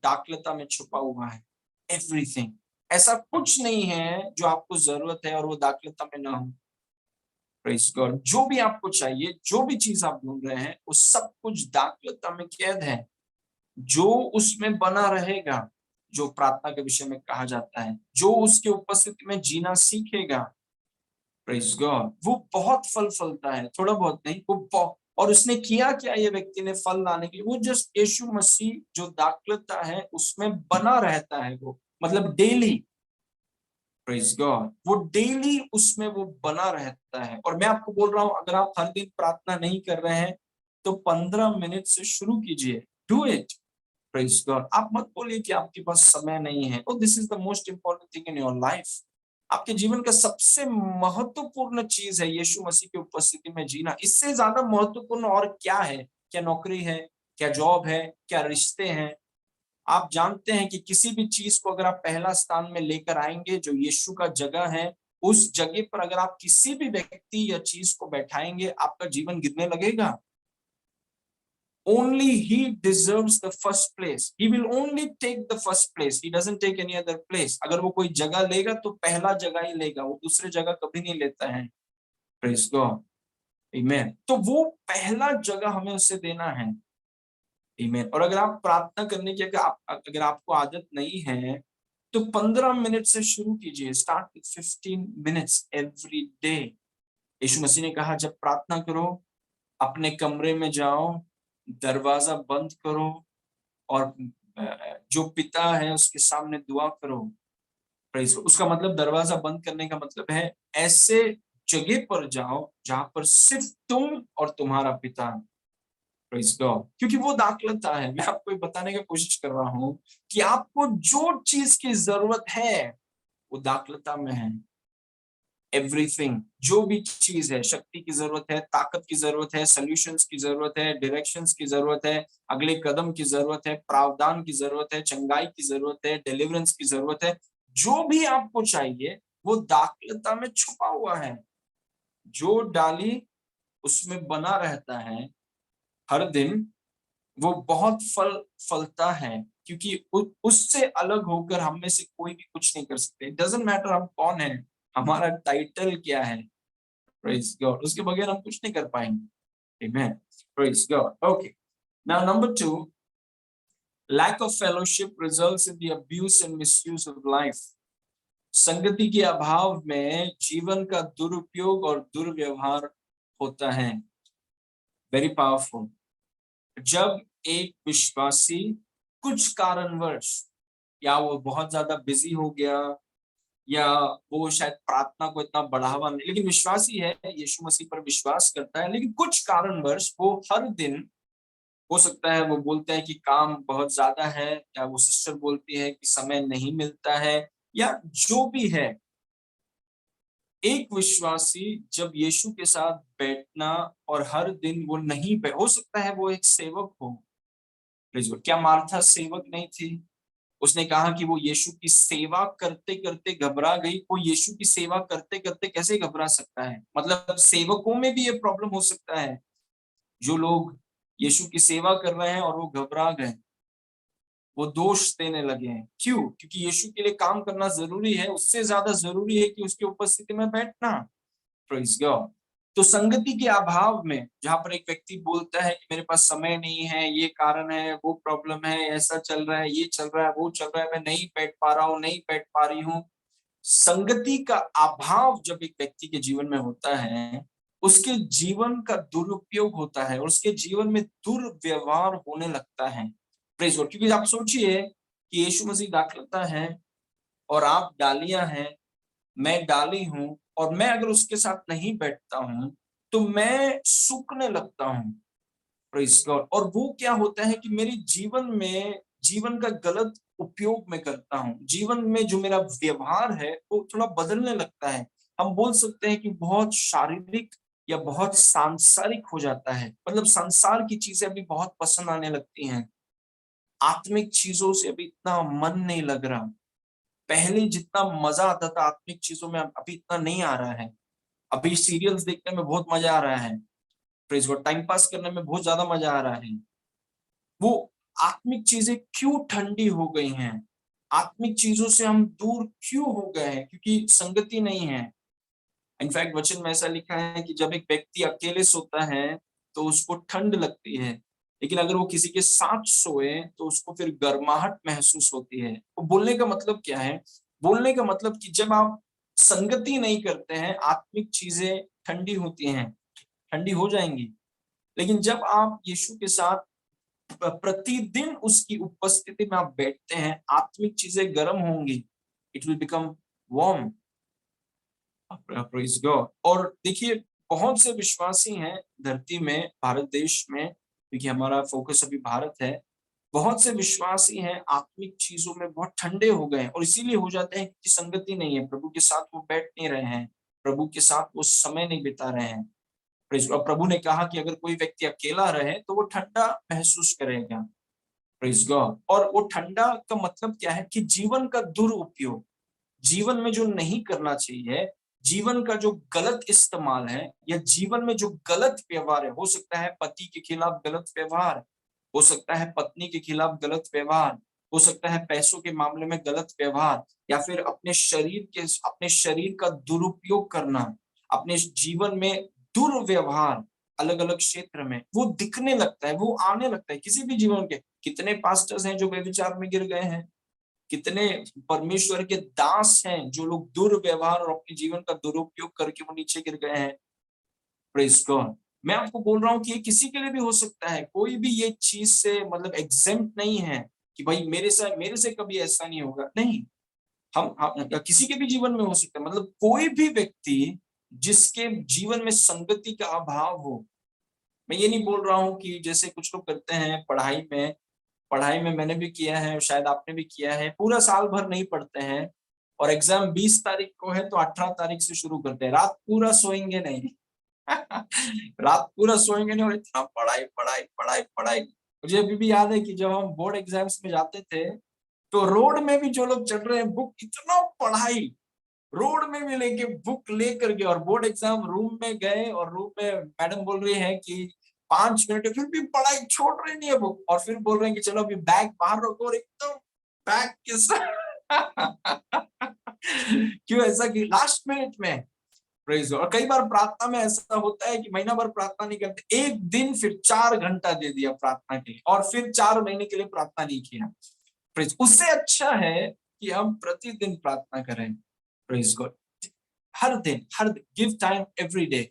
दाखलता में छुपा हुआ है। एवरीथिंग। ऐसा कुछ नहीं है जो आपको जरूरत है और वो दाखलता में ना हो। Praise God. जो भी आपको चाहिए, जो भी चीज आप ढूंढ रहे हैं, वो सब कुछ दाखलता में कैद है। जो उसमें बना रहेगा, जो प्रार्थना के विषय में कहा जाता है, जो उसके उपस्थिति में जीना सीखेगा, प्रेज गॉड, वो बहुत फल फलता है, थोड़ा बहुत नहीं, और उसने किया क्या ये व्यक्ति ने फल लाने के लिए? वो जस्ट यीशु मसीह जो दाखलता है उसमें बना रहता है, वो मतलब डेली, प्रेज गॉड, वो डेली उसमें वो बना रहता है। और मैं आपको बोल रहा हूं, अगर आप हर दिन प्रार्थना नहीं कर रहे हैं तो 15 मिनट से शुरू कीजिए, डू इट, प्रेज गॉड। आप मत बोलिए कि आपके पास समय नहीं है। Oh, this is the most important thing in your life. आपके जीवन का सबसे महत्वपूर्ण चीज है यीशु मसीह की उपस्थिति में जीना। इससे ज्यादा महत्वपूर्ण और क्या है? क्या नौकरी है? क्या जॉब है? क्या रिश्ते हैं? आप जानते हैं कि किसी भी चीज को अगर आप पहला स्थान में लेकर आएंगे, जो यीशु का जगह है, उस जगह पर अगर आप किसी भी व्यक्ति या चीज को बैठाएंगे, आपका जीवन गिरने लगेगा। Only he deserves the first place. He will only take the first place. He doesn't take any other place. अगर वो कोई जगह लेगा तो पहला जगह ही लेगा, वो दूसरे जगह कभी नहीं लेता है। Praise God. Amen. तो वो पहला जगह हमें उससे देना है। Amen. और अगर आप प्रार्थना करने की अगर आपको आदत नहीं है तो 15 मिनट से शुरू कीजिए। Start with 15 minutes every day. Yeshu Masih ने कहा, जब प्रार्थना करो अपने कमरे में जाओ, दरवाजा बंद करो और जो पिता है उसके सामने दुआ करो। प्रेज। उसका मतलब दरवाजा बंद करने का मतलब है ऐसे जगह पर जाओ जहां पर सिर्फ तुम और तुम्हारा पिता। Praise God. क्योंकि वो दाखलता है। मैं आपको बताने की कोशिश कर रहा हूं कि आपको जो चीज की जरूरत है वो दाखलता में है। एवरीथिंग, जो भी चीज है, शक्ति की जरूरत है, ताकत की जरूरत है, सॉल्यूशंस की जरूरत है, डायरेक्शंस की जरूरत है, अगले कदम की जरूरत है, प्रावधान की जरूरत है, चंगाई की जरूरत है, डिलीवरेंस की जरूरत है, जो भी आपको चाहिए वो दाखलता में छुपा हुआ है। जो डाली उसमें बना रहता है हर दिन, वो बहुत फल फलता है। क्योंकि उससे अलग होकर हम में से कोई भी कुछ नहीं कर सकते। डजंट मैटर हम कौन है, हमारा टाइटल क्या है, प्रेज गॉड, उसके बगैर हम कुछ नहीं कर पाएंगे। Amen. Praise God. Okay. Now, number two, lack of fellowship results in the abuse and misuse of life. संगति के अभाव में जीवन का दुरुपयोग और दुर्व्यवहार होता है। Very powerful. जब एक विश्वासी कुछ कारणवश, या वो बहुत ज्यादा बिजी हो गया, या वो शायद प्रार्थना को इतना बढ़ावा नहीं, लेकिन विश्वासी है, यीशु मसीह पर विश्वास करता है, लेकिन कुछ कारणवश वो हर दिन, हो सकता है वो बोलता है कि काम बहुत ज्यादा है, या वो सिस्टर बोलती है कि समय नहीं मिलता है, या जो भी है, एक विश्वासी जब यीशु के साथ बैठना और हर दिन वो नहीं हो सकता है वो एक सेवक हो। क्या मार्था सेवक नहीं थी? उसने कहा कि वो यीशु की सेवा करते करते घबरा गई। कोई यीशु की सेवा करते करते कैसे घबरा सकता है? मतलब सेवकों में भी ये प्रॉब्लम हो सकता है, जो लोग यीशु की सेवा कर रहे हैं और वो घबरा गए, वो दोष देने लगे हैं। क्यों? क्योंकि यीशु के लिए काम करना जरूरी है, उससे ज्यादा जरूरी है कि उसकी उपस्थिति में बैठना। Praise God. तो संगति के अभाव में जहां पर एक व्यक्ति बोलता है कि मेरे पास समय नहीं है, ये कारण है, वो प्रॉब्लम है, ऐसा चल रहा है, ये चल रहा है, वो चल रहा है, मैं नहीं बैठ पा रहा हूँ, नहीं बैठ पा रही हूँ। संगति का अभाव जब एक व्यक्ति के जीवन में होता है, उसके जीवन का दुरुपयोग होता है और उसके जीवन में दुर्व्यवहार होने लगता है। Praise God. क्योंकि आप सोचिए कि यीशु मसीह दाखलता है और आप डालियां हैं, मैं डाली हूं, और मैं अगर उसके साथ नहीं बैठता हूं तो मैं सूखने लगता हूं। Praise God. और वो क्या होता है कि मेरे जीवन में, जीवन का गलत उपयोग में करता हूँ, जीवन में जो मेरा व्यवहार है वो थोड़ा बदलने लगता है। हम बोल सकते हैं कि बहुत शारीरिक या बहुत सांसारिक हो जाता है। मतलब संसार की चीजें अभी बहुत पसंद आने लगती हैं, आत्मिक चीजों से अभी इतना मन नहीं लग रहा। पहले जितना मजा आता था आत्मिक चीजों में, अभी इतना नहीं आ रहा है। अभी सीरियल्स देखने में बहुत मजा आ रहा है, प्रेज गॉड, टाइम पास करने में बहुत ज्यादा मजा आ रहा है। वो आत्मिक चीजें क्यों ठंडी हो गई हैं? आत्मिक चीजों से हम दूर क्यों हो गए हैं? क्योंकि संगति नहीं है। इनफैक्ट वचन में ऐसा लिखा है कि जब एक व्यक्ति अकेले सोता है तो उसको ठंड लगती है। लेकिन अगर वो किसी के साथ सोए तो उसको फिर गर्माहट महसूस होती है। तो बोलने का मतलब क्या है? बोलने का मतलब कि जब आप संगति नहीं करते हैं, आत्मिक चीजें ठंडी होती हैं, ठंडी हो जाएंगी। लेकिन जब आप यीशु के साथ प्रतिदिन उसकी उपस्थिति में आप बैठते हैं, आत्मिक चीजें गर्म होंगी, it will become warm. Praise God. और देखिए, बहुत से विश्वासी हैं धरती में, भारत देश में, क्योंकि हमारा फोकस अभी भारत है। बहुत से विश्वासी हैं आत्मिक चीजों में बहुत ठंडे हो गए हैं, और इसीलिए हो जाते हैं कि संगति नहीं है, प्रभु के साथ वो बैठ नहीं रहे हैं, प्रभु के साथ वो समय नहीं बिता रहे हैं। Praise God. प्रभु ने कहा कि अगर कोई व्यक्ति अकेला रहे तो वो ठंडा महसूस करेगा। Praise God. और वो ठंडा का मतलब क्या है? कि जीवन का दुरुपयोग, जीवन में जो नहीं करना चाहिए, जीवन का जो गलत इस्तेमाल है, या जीवन में जो गलत व्यवहार है, हो सकता है पति के खिलाफ गलत व्यवहार, हो सकता है पत्नी के खिलाफ गलत व्यवहार, हो सकता है पैसों के मामले में गलत व्यवहार, या फिर अपने शरीर का दुरुपयोग करना, अपने जीवन में दुर्व्यवहार, अलग अलग क्षेत्र में वो दिखने लगता है, वो आने लगता है किसी भी जीवन के। कितने पास्टर्स हैं जो व्यभिचार में गिर गए हैं, कितने परमेश्वर के दास हैं जो लोग दुर्व्यवहार और अपने जीवन का दुरुपयोग करके वो नीचे गिर गए हैं। Praise God. मैं आपको बोल रहा हूँ कि ये किसी के लिए भी हो सकता है, कोई भी ये चीज से मतलब एग्जेम्प्ट नहीं है कि भाई मेरे से कभी ऐसा नहीं होगा, नहीं। हम किसी के भी जीवन में हो सकता है, मतलब कोई भी व्यक्ति जिसके जीवन में संगति का अभाव हो। मैं ये नहीं बोल रहा हूँ कि जैसे कुछ लोग करते हैं पढ़ाई में मैंने भी किया है, शायद आपने भी किया है, पूरा साल भर नहीं पढ़ते हैं, और एग्जाम 20 तारीख को है तो 18 तारीख से शुरू करते हैं, रात पूरा सोएंगे नहीं। रात पूरा सोएंगे नहीं, और इतना पढ़ाई पढ़ाई पढ़ाई पढ़ाई। मुझे अभी भी याद है कि जब हम बोर्ड एग्जाम्स में जाते थे, तो रोड में भी जो लोग चल रहे हैं, बुक इतना पढ़ाई, रोड में भी लेके बुक लेकर के, और बोर्ड एग्जाम रूम में गए, और रूम में मैडम बोल रही है कि 5 मिनट, फिर भी पढ़ाई छोड़ रही नहीं है बुक, और फिर बोल रहे हैं कि चलो अभी बैग बाहर रखो, और एकदम बैग के साथ। क्यों ऐसा कि लास्ट मिनट में? प्रेज। और कई बार प्रार्थना में ऐसा होता है कि महीना भर प्रार्थना नहीं करते, एक दिन फिर 4 घंटा दे दिया प्रार्थना के लिए, और फिर 4 महीने के लिए प्रार्थना नहीं किया। प्रेज। उससे अच्छा है कि हम प्रतिदिन प्रार्थना करें। Praise God. हर दिन गिव टाइम एवरी डे।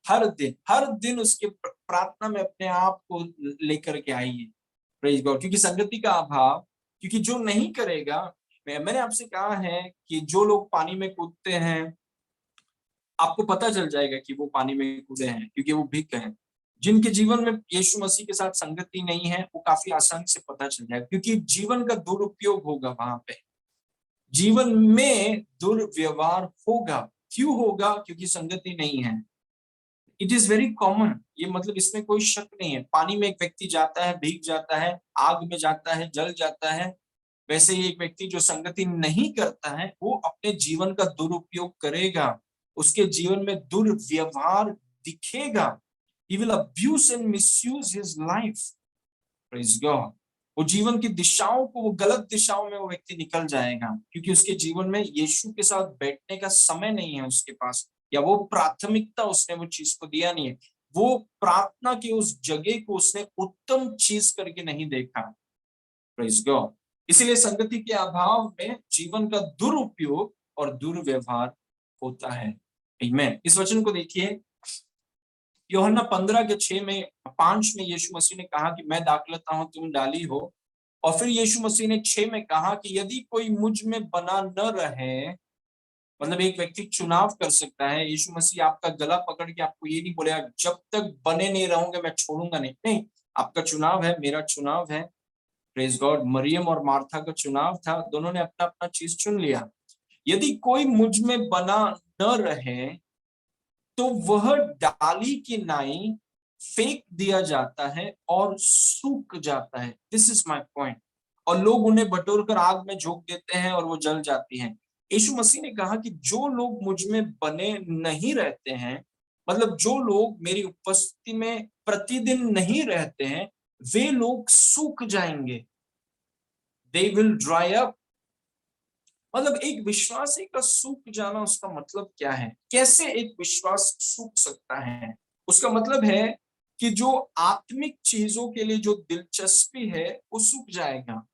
हर दिन उसके प्रार्थना में अपने आप को लेकर के आइए। Praise God. क्योंकि संगति का अभाव, क्योंकि जो नहीं करेगा, मैंने आपसे कहा है कि जो लोग पानी में कूदते हैं, आपको पता चल जाएगा कि वो पानी में कूदे हैं, क्योंकि वो भीग गए। जिनके जीवन में यीशु मसीह के साथ संगति नहीं है, वो काफी आसानी से पता चल जाएगा, क्योंकि जीवन का दुरुपयोग होगा वहां पे, जीवन में दुर्व्यवहार होगा। क्यों होगा? क्योंकि संगति नहीं है। इट इज वेरी कॉमन, ये मतलब इसमें कोई शक नहीं है। पानी में एक व्यक्ति जाता है, भीग जाता है, आग में जाता है, जल जाता है। वैसे ही एक व्यक्ति जो संगति नहीं करता है, वो अपने जीवन का दुरुपयोग करेगा, उसके जीवन में दुर्व्यवहार दिखेगा। He will abuse and misuse his life. Praise God. वो जीवन की दिशाओं को, वो गलत दिशाओं में वो व्यक्ति निकल जाएगा, क्योंकि उसके जीवन में यीशु के साथ बैठने का समय नहीं है उसके पास, या वो प्राथमिकता उसने वो चीज को दिया नहीं है, वो प्रार्थना की उस जगह को उसने उत्तम चीज करके नहीं देखा। Praise God. इसीलिए संगति के अभाव में जीवन का दुरुपयोग और दुर्व्यवहार होता है। आमीन। इस वचन को देखिए, यूहन्ना 15:5 में यीशु मसीह ने कहा कि मैं दाखलता हूं, तुम डाली हो। और फिर यीशु मसीह ने 6 में कहा कि यदि कोई मुझ में बना न रहे, मतलब एक व्यक्ति चुनाव कर सकता है। यीशु मसीह आपका गला पकड़ के आपको ये नहीं बोलेगा जब तक बने नहीं रहोगे मैं छोड़ूंगा नहीं, नहीं। आपका चुनाव है, मेरा चुनाव है। Praise God. मरियम और मार्था का चुनाव था, दोनों ने अपना अपना चीज चुन लिया। यदि कोई मुझ में बना न रहे, तो वह डाली की नाई फेंक दिया जाता है और सूख जाता है। This is my point. और लोग उन्हें बटोर कर आग में झोंक देते हैं और वो जल जाती हैं। यीशु मसीह ने कहा कि जो लोग मुझ में बने नहीं रहते हैं, मतलब जो लोग मेरी उपस्थिति में प्रतिदिन नहीं रहते हैं, वे लोग सूख जाएंगे। They will dry up. मतलब एक विश्वासी का सूख जाना, उसका मतलब क्या है? कैसे एक विश्वास सूख सकता है? उसका मतलब है कि जो आत्मिक चीजों के लिए जो दिलचस्पी है वो सूख जाएगा।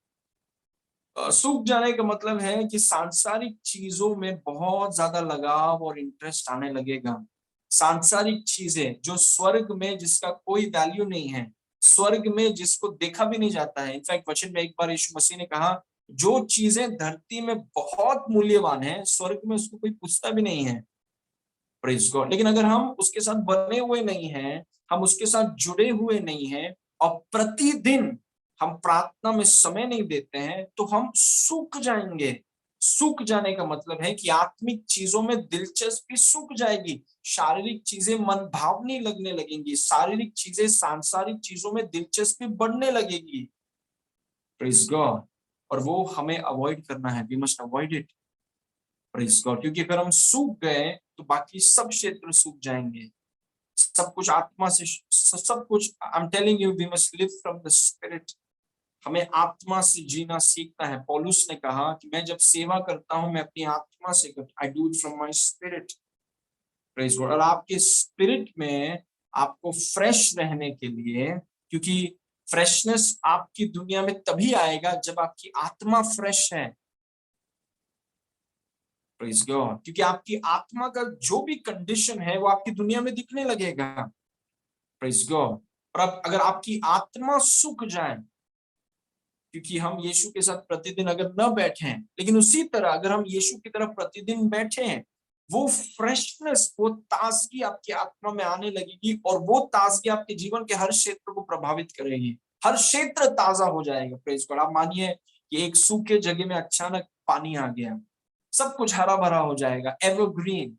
सूख जाने का मतलब है कि सांसारिक चीजों में बहुत ज्यादा लगाव और इंटरेस्ट आने लगेगा। सांसारिक चीजें जो स्वर्ग में जिसका कोई वैल्यू नहीं है, स्वर्ग में जिसको देखा भी नहीं जाता है। इनफैक्ट वचन में एक बार यीशु मसीह ने कहा, जो चीजें धरती में बहुत मूल्यवान है, स्वर्ग में उसको कोई पूछता भी नहीं है। Praise God. लेकिन अगर हम उसके साथ बने हुए नहीं हैं, हम उसके साथ जुड़े हुए नहीं हैं, और प्रतिदिन हम प्रार्थना में समय नहीं देते हैं, तो हम सूख जाएंगे। सूख जाने का मतलब है कि आत्मिक चीजों में दिलचस्पी सूख जाएगी, शारीरिक चीजें मन भावनी लगने लगेंगी, शारीरिक चीजें सांसारिक चीजों में दिलचस्पी बढ़ने लगेगी। Praise God. और वो हमें अवॉइड करना है, we must avoid it. Praise God. क्योंकि अगर हम सूख गए तो बाकी सब क्षेत्र सूख जाएंगे। सब कुछ आत्मा से, सब कुछ, I am telling you, we must live from the spirit. हमें आत्मा से जीना सीखना है। पौलुस ने कहा कि मैं जब सेवा करता हूं, मैं अपनी आत्मा से करता, I do it from my spirit. Praise God. और आपके स्पिरिट में आपको फ्रेश रहने के लिए, क्योंकि फ्रेशनेस आपकी दुनिया में तभी आएगा जब आपकी आत्मा फ्रेश है। Praise God. क्योंकि आपकी आत्मा का जो भी कंडीशन है वो आपकी दुनिया में दिखने लगेगा। Praise God. और अब अगर आपकी आत्मा सूख जाए, क्योंकि हम यीशु के साथ प्रतिदिन अगर न बैठे, लेकिन उसी तरह अगर हम यीशु की तरफ प्रतिदिन बैठे हैं, वो फ्रेशनेस, वो ताजगी आपकी आत्मा में आने लगेगी, और वो ताजगी आपके जीवन के हर क्षेत्र को प्रभावित करेगी। हर क्षेत्र ताजा हो जाएगा। Praise God. आप मानिए कि एक सूखे जगह में अचानक पानी आ गया, सब कुछ हरा भरा हो जाएगा, एवरग्रीन।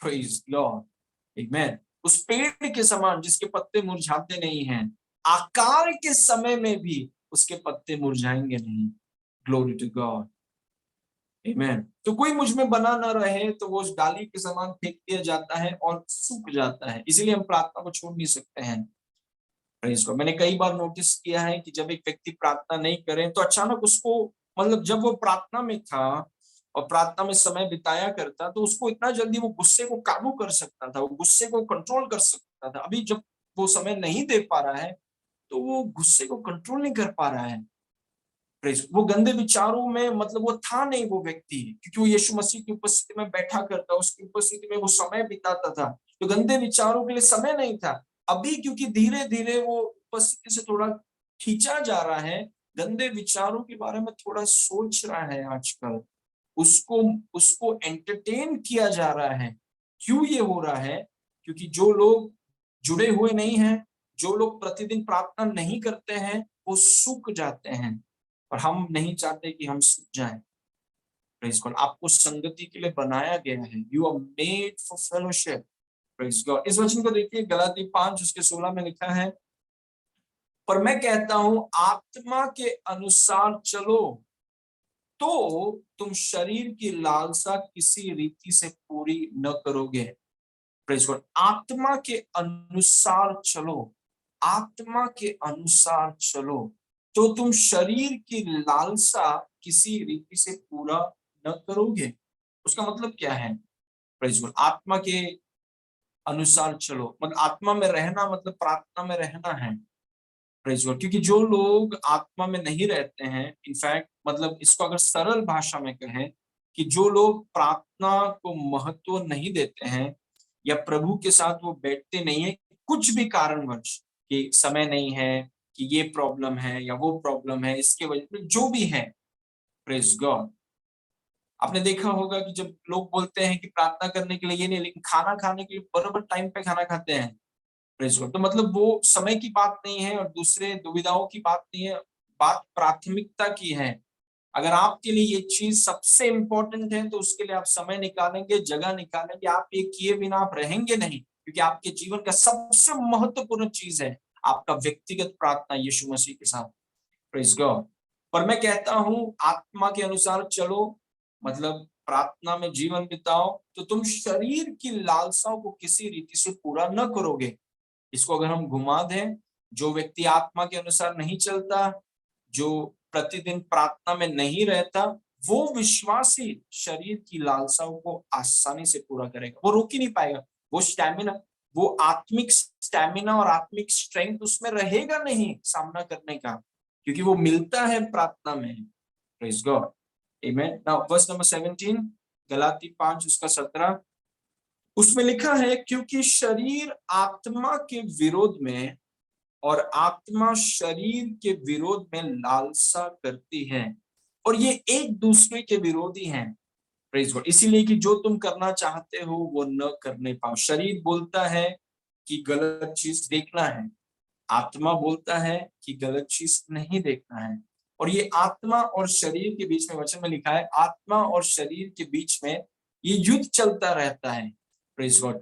Praise Lord. आमेन। उस पेड़ के समान जिसके पत्ते मुरझाते नहीं हैं, आकार के समय में भी उसके पत्ते मुरझाएंगे नहीं। Glory to God. आमेन। तो कोई मुझ में बना ना रहे तो वो उस डाली के समान फेंक दिया जाता है और सूख जाता है। इसीलिए हम प्रार्थना को छोड़ नहीं सकते हैं। Praise God. मैंने कई बार नोटिस किया है कि जब एक व्यक्ति प्रार्थना नहीं करे तो अचानक उसको, मतलब जब वो प्रार्थना में था और प्रार्थना में समय बिताया करता, तो उसको इतना जल्दी वो गुस्से को काबू कर सकता था, वो गुस्से को कंट्रोल कर सकता था। अभी जब वो समय नहीं दे पा रहा है तो वो गुस्से को कंट्रोल नहीं कर पा रहा है। प्रेज। वो गंदे विचारों में, मतलब वो था नहीं वो व्यक्ति, क्योंकि वो यीशु मसीह की उपस्थिति में बैठा करता, उसकी उपस्थिति में वो समय बिताता था, तो गंदे विचारों के लिए समय नहीं था। अभी क्योंकि धीरे धीरे वो उपस्थिति से थोड़ा खींचा जा रहा है, गंदे विचारों के बारे में थोड़ा सोच रहा है आजकल, उसको उसको एंटरटेन किया जा रहा है। क्यों ये हो रहा है? क्योंकि जो लोग जुड़े हुए नहीं हैं, जो लोग प्रतिदिन प्रार्थना नहीं करते हैं, वो सूख जाते हैं, और हम नहीं चाहते कि हम सूख जाएं। Praise God. आपको संगति के लिए बनाया गया है। You are made for fellowship. Praise God. इस वचन को देखिए, गलाती 5 उसके 16 में लिखा है, पर मैं कहता हूं आत्मा के अनुसार चलो, तो तुम शरीर की लालसा किसी रीति से पूरी न करोगे। Praise God. आत्मा के अनुसार चलो, आत्मा के अनुसार चलो, तो तुम शरीर की लालसा किसी रीति से पूरा न करोगे। उसका मतलब क्या है? Praise God. आत्मा के अनुसार चलो मतलब आत्मा में रहना, मतलब प्रार्थना में रहना है। Praise God. क्योंकि जो लोग आत्मा में नहीं रहते हैं, इनफैक्ट मतलब इसको अगर सरल भाषा में कहें, कि जो लोग प्रार्थना को महत्व नहीं देते हैं, या प्रभु के साथ वो बैठते नहीं है, कुछ भी कारणवश, कि समय नहीं है, कि ये प्रॉब्लम है या वो प्रॉब्लम है, इसके वजह से जो भी है, प्रेज गॉड। आपने देखा होगा कि जब लोग बोलते हैं कि प्रार्थना करने के लिए ये नहीं, लेकिन खाना खाने के लिए बराबर टाइम पे खाना खाते हैं। Praise God. तो मतलब वो समय की बात नहीं है और दूसरे दुविधाओं की बात नहीं है, बात प्राथमिकता की है। अगर आपके लिए ये चीज सबसे इंपॉर्टेंट है तो उसके लिए आप समय निकालेंगे, जगह निकालेंगे। आप ये किए बिना आप रहेंगे नहीं, क्योंकि आपके जीवन का सबसे महत्वपूर्ण चीज है आपका व्यक्तिगत प्रार्थना यीशु मसीह के साथ। Praise God. पर मैं कहता हूं आत्मा के अनुसार चलो, मतलब प्रार्थना में जीवन बिताओ, तो तुम शरीर की लालसाओं को किसी रीति से पूरा न करोगे। इसको अगर हम घुमा दें, जो व्यक्ति आत्मा के अनुसार नहीं चलता, जो प्रतिदिन प्रार्थना में नहीं रहता, वो विश्वासी शरीर की लालसाओं को आसानी से पूरा करेगा। वो रोक ही नहीं पाएगा। वो स्टैमिना, वो आत्मिक स्टैमिना और आत्मिक स्ट्रेंथ उसमें रहेगा नहीं सामना करने का, क्योंकि वो मिलता है प्रार्थना में। प्रेज गॉड, आमेन। नाउ वर्स नंबर 17, गलाती 5 उसका 17, उसमें लिखा है, क्योंकि शरीर आत्मा के विरोध में और आत्मा शरीर के विरोध में लालसा करती है, और ये एक दूसरे के विरोधी हैं। प्रेज गॉड, इसीलिए कि जो तुम करना चाहते हो वो न करने पाओ। शरीर बोलता है कि गलत चीज देखना है, आत्मा बोलता है कि गलत चीज नहीं देखना है। और ये आत्मा और शरीर के बीच में, वचन में लिखा है, आत्मा और शरीर के बीच में ये युद्ध चलता रहता है। प्रेज गॉड,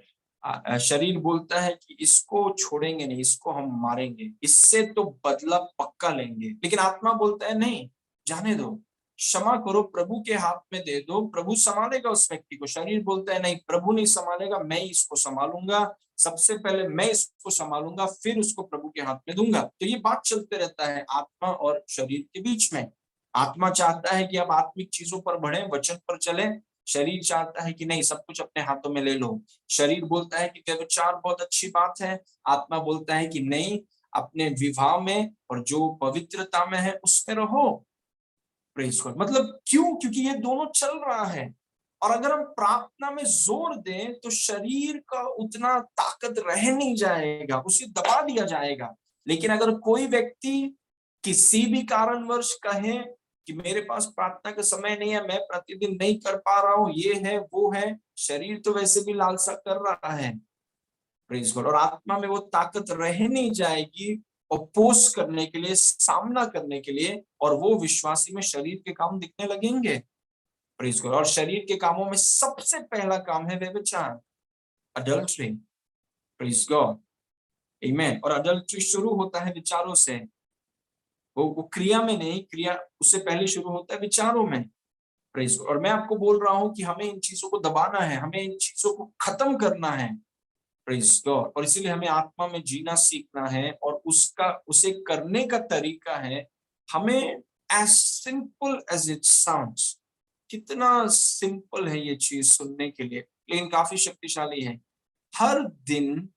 शरीर बोलता है कि इसको छोड़ेंगे नहीं, इसको हम मारेंगे, इससे तो बदला पक्का लेंगे। लेकिन आत्मा बोलता है नहीं, जाने दो, क्षमा करो, प्रभु के हाथ में दे दो, प्रभु संभालेगा उस व्यक्ति को। शरीर बोलता है नहीं, प्रभु नहीं संभालेगा, मैं इसको संभालूंगा, सबसे पहले मैं इसको संभालूंगा, फिर उसको प्रभु के हाथ में दूंगा। तो ये बात चलते रहता है आत्मा और शरीर के बीच में। आत्मा चाहता है कि आप आत्मिक चीजों पर बढ़े, वचन पर चले। शरीर चाहता है कि नहीं, सब कुछ अपने हाथों में ले लो। शरीर बोलता है कि व्यभिचार बहुत अच्छी बात है, आत्मा बोलता है कि नहीं, अपने विवाह में और जो पवित्रता में है उसमें रहो। प्रेज गॉड, मतलब क्यों? क्योंकि ये दोनों चल रहा है। और अगर हम प्रार्थना में जोर दें तो शरीर का उतना ताकत रह नहीं जाएगा, उसे दबा दिया जाएगा। लेकिन अगर कोई व्यक्ति किसी भी कारणवश कहे कि मेरे पास प्रार्थना का समय नहीं है, मैं प्रतिदिन नहीं कर पा रहा हूं, ये है वो है, शरीर तो वैसे भी लालसा कर रहा है। प्रेज गॉड, और आत्मा में वो ताकत रह नहीं जाएगी अपोज करने के लिए, सामना करने के लिए, और वो विश्वासी में शरीर के काम दिखने लगेंगे। प्रेज गॉड, और शरीर के कामों में सबसे पहला काम है व्यभिचार, अडल्ट्री। प्रेज गॉड, आमेन। और अडल्ट्री शुरू होता है विचारों से, वो क्रिया में नहीं, क्रिया उससे पहले शुरू होता है विचारों में। प्रेज गॉड, और मैं आपको बोल रहा हूं कि हमें इन चीजों को दबाना है, हमें इन चीजों को खत्म करना है। प्रेज गॉड, और इसीलिए हमें आत्मा में जीना सीखना है, और उसका उसे करने का तरीका है, हमें as simple as it sounds, कितना सिंपल है ये चीज सुनने के लिए, लेकिन काफी शक्तिशाली है। हर दिन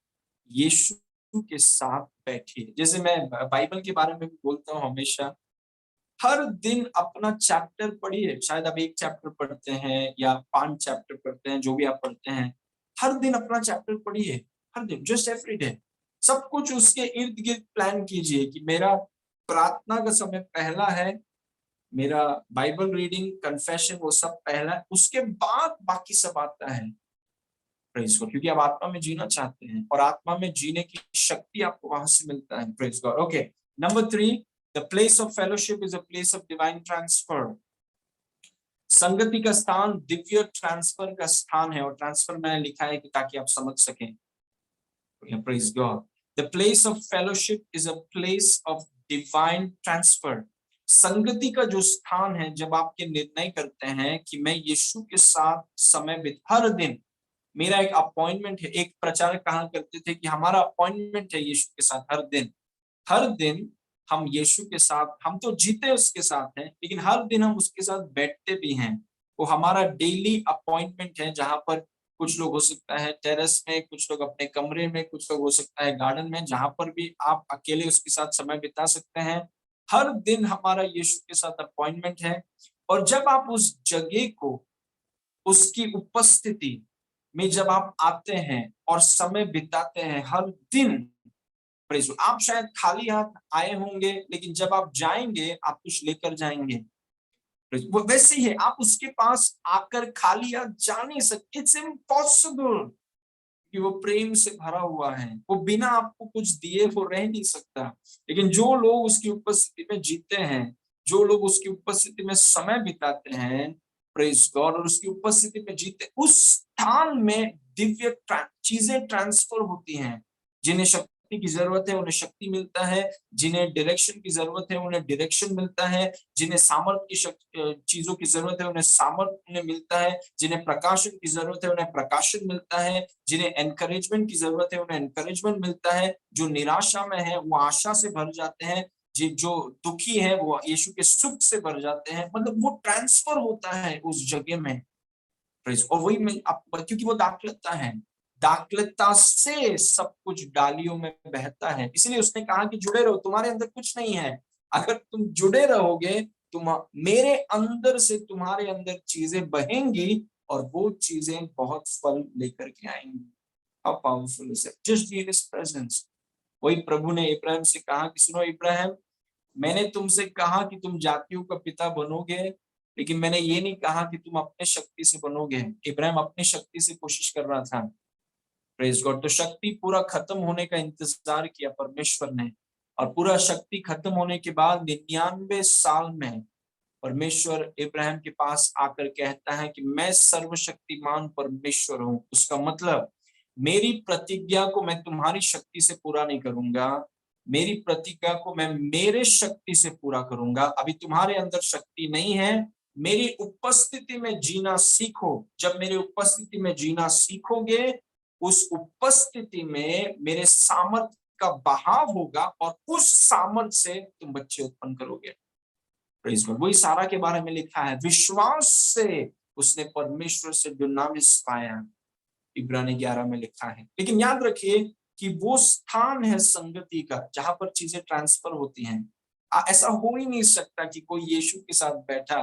यीशु के साथ बैठिए। जैसे मैं बाइबल के बारे में भी बोलता हूँ हमेशा, हर दिन अपना चैप्टर पढ़िए। शायद आप एक चैप्टर पढ़ते हैं या 5 चैप्टर पढ़ते हैं, जो भी आप पढ़ते हैं, हर दिन अपना चैप्टर पढ़िए। हर दिन, जस्ट एवरी डे। सब कुछ उसके इर्द गिर्द प्लान कीजिए कि मेरा प्रार्थना का समय पहला है, मेरा बाइबल रीडिंग, कन्फेशन, वो सब पहला है, उसके बाद बाकी सब आता है। प्रेज गॉड, क्योंकि आप आत्मा में जीना चाहते हैं, और आत्मा में जीने की शक्ति आपको वहां से मिलता है। Praise God. Okay, number 3, the place of fellowship is a place of divine transfer. संगति का स्थान दिव्य ट्रांसफर का स्थान है, और ट्रांसफर मैंने लिखा है कि ताकि आप समझ सकें। Praise God, the place of fellowship is a place of divine transfer. संगति का जो स्थान है, जब आपके निर्णय करते हैं कि मैं यीशु के साथ समय हर दिन मेरा एक अपॉइंटमेंट है। एक प्रचारक कहा करते थे कि हमारा अपॉइंटमेंट है यीशु के साथ हर दिन। हर दिन हम यीशु के साथ, हम तो जीते उसके साथ हैं, लेकिन हर दिन हम उसके साथ बैठते भी हैं। वो हमारा डेली अपॉइंटमेंट है, जहां पर कुछ लोग हो सकता है टेरेस में, कुछ लोग अपने कमरे में, कुछ लोग हो सकता है गार्डन में, जहां पर भी आप अकेले उसके साथ समय बिता सकते हैं। हर दिन हमारा यीशु के साथ अपॉइंटमेंट है। और जब आप उस जगह को, उसकी उपस्थिति में जब आप आते हैं और समय बिताते हैं हर दिन, प्रेज, आप शायद खाली हाथ आए होंगे, लेकिन जब आप जाएंगे आप कुछ लेकर जाएंगे। वो वैसे ही है, आप उसके पास आकर खाली हाथ जा नहीं सकते, इट्स इम्पॉसिबल, कि वो प्रेम से भरा हुआ है, वो बिना आपको कुछ दिए वो रह नहीं सकता। लेकिन जो लोग उसकी उपस्थिति में जीते हैं, जो लोग उसकी उपस्थिति में समय बिताते हैं, प्रेज गॉड, और उसकी उपस्थिति में जीते, उस स्थान में दिव्य चीजें ट्रांसफर होती हैं। जिन्हें शक्ति की जरूरत है उन्हें शक्ति मिलता है, जिन्हें डायरेक्शन की जरूरत है उन्हें डायरेक्शन मिलता है, जिन्हें सामर्थ्य की चीजों की जरूरत है उन्हें सामर्थ्य उन्हें मिलता है, जिन्हें प्रकाशन की जरूरत है उन्हें प्रकाशन मिलता है, जिन्हें एनकरेजमेंट की जरूरत है उन्हें एनकरेजमेंट मिलता है, जो निराशा में है वो आशा से भर जाते हैं, जो दुखी है वो यीशु के सुख से भर जाते हैं। मतलब वो ट्रांसफर होता है उस जगह में। और वही में क्योंकि वो दाखलता है, दाखलता से सब कुछ डालियों में बहता है। इसलिए उसने कहा कि जुड़े रहो, तुम्हारे अंदर कुछ नहीं है, अगर तुम जुड़े रहोगे तुम मेरे अंदर से तुम्हारे अंदर चीजें बहेंगी और वो चीजें बहुत फल लेकर के आएंगी। How powerful is it, just be in his presence. वही प्रभु ने इब्राहिम से कहा कि सुनो इब्राहिम, मैंने तुमसे कहा कि तुम जातियों का पिता बनोगे, लेकिन मैंने ये नहीं कहा कि तुम अपने शक्ति से बनोगे। इब्राहिम अपनी शक्ति से कोशिश कर रहा था, प्रेज गॉड। तो शक्ति पूरा खत्म होने का इंतजार किया परमेश्वर ने, और पूरा शक्ति खत्म होने के बाद 99 साल में परमेश्वर इब्राहिम के पास आकर कहता है कि मैं सर्वशक्तिमान परमेश्वर हूं। उसका मतलब मेरी प्रतिज्ञा को मैं तुम्हारी शक्ति से पूरा नहीं करूंगा, मेरी प्रतिज्ञा को मैं मेरे शक्ति से पूरा करूंगा। अभी तुम्हारे अंदर शक्ति नहीं है, मेरी उपस्थिति में जीना सीखो। जब मेरी उपस्थिति में जीना सीखोगे, उस उपस्थिति में मेरे सामर्थ का बहाव होगा और उस सामर्थ से तुम बच्चे उत्पन्न करोगे। Praise God. वही सारा के बारे में लिखा है, विश्वास से उसने परमेश्वर से दुर्नामिस पाया, इब्रानी 11 में लिखा है। लेकिन याद रखिए कि वो स्थान है संगति का जहां पर चीजें ट्रांसफर होती हैं। ऐसा हो ही नहीं सकता कि कोई यीशु के साथ बैठा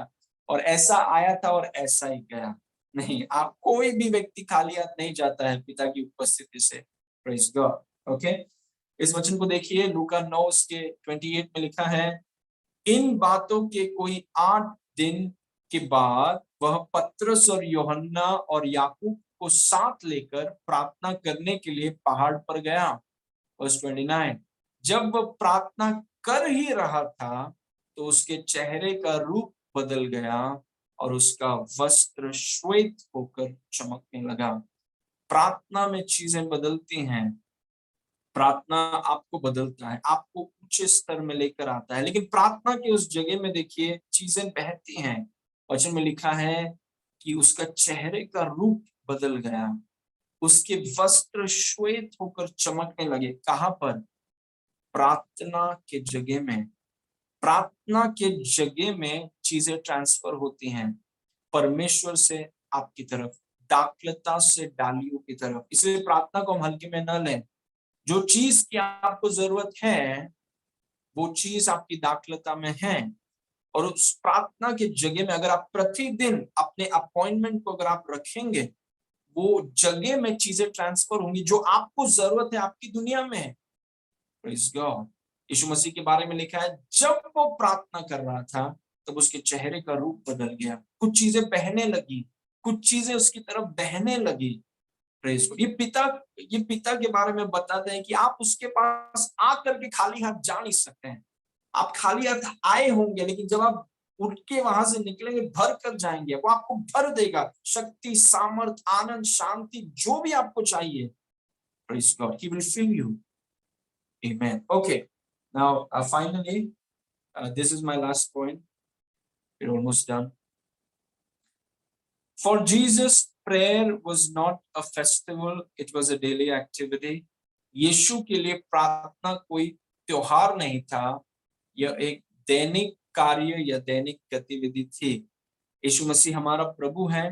और ऐसा आया था और ऐसा ही गया। नहीं, आप कोई भी व्यक्ति खाली हाथ नहीं जाता है पिता की उपस्थिति से। Praise God. ओके, इस वचन को देखिए, लूका 9 उसके 28 में लिखा है, इन बातों के कोई 8 दिन के बाद वह पतरस और यूहन्ना और याकूब को साथ लेकर प्रार्थना करने के लिए पहाड़ पर गया। वर्स 29, जब वह प्रार्थना कर ही रहा था तो उसके चेहरे का रूप बदल गया और उसका वस्त्र श्वेत होकर चमकने लगा। प्रार्थना में चीजें बदलती हैं, प्रार्थना आपको बदलता है, आपको ऊंचे स्तर में लेकर आता है। लेकिन प्रार्थना की उस जगह में देखिए चीजें बहती हैं। वचन में लिखा है कि उसका चेहरे का रूप बदल गया, उसके वस्त्र श्वेत होकर चमकने लगे। कहां पर? प्रार्थना के जगह में। प्रार्थना के जगह में चीजें ट्रांसफर होती हैं, परमेश्वर से आपकी तरफ, दाखलता से डालियों की तरफ। इसलिए प्रार्थना को हम हल्के में न लें। जो चीज की आपको जरूरत है वो चीज आपकी दाखलता में है, और उस प्रार्थना की जगह में अगर आप प्रतिदिन अपने अपॉइंटमेंट को अगर आप रखेंगे, वो जगह में चीजें ट्रांसफर होंगी जो आपको जरूरत है आपकी दुनिया में। Praise God. यीशु मसीह के बारे में लिखा है, जब वो प्रार्थना कर रहा था तब उसके चेहरे का रूप बदल गया, कुछ चीजें बहने लगी, कुछ चीजें उसकी तरफ बहने लगी। Praise God. ये पिता के बारे में बताते हैं कि आप उसके पास आकर के खाली हाथ जा नहीं सकते हैं। आप खाली हाथ आए होंगे, लेकिन जब आप उठ के वहां से निकलेंगे भर कर जाएंगे। वो आपको भर देगा, शक्ति, सामर्थ, आनंद, शांति, जो भी आपको चाहिए। Praise God, he will fill you. Amen. Okay, now finally this is my last point. We're almost done. For Jesus, prayer was not a festival, it was a daily activity. यीशु के लिए प्रार्थना कोई त्योहार नहीं था, यह एक दैनिक कार्य या दैनिक गतिविधि थी। यीशु मसीह हमारा प्रभु है,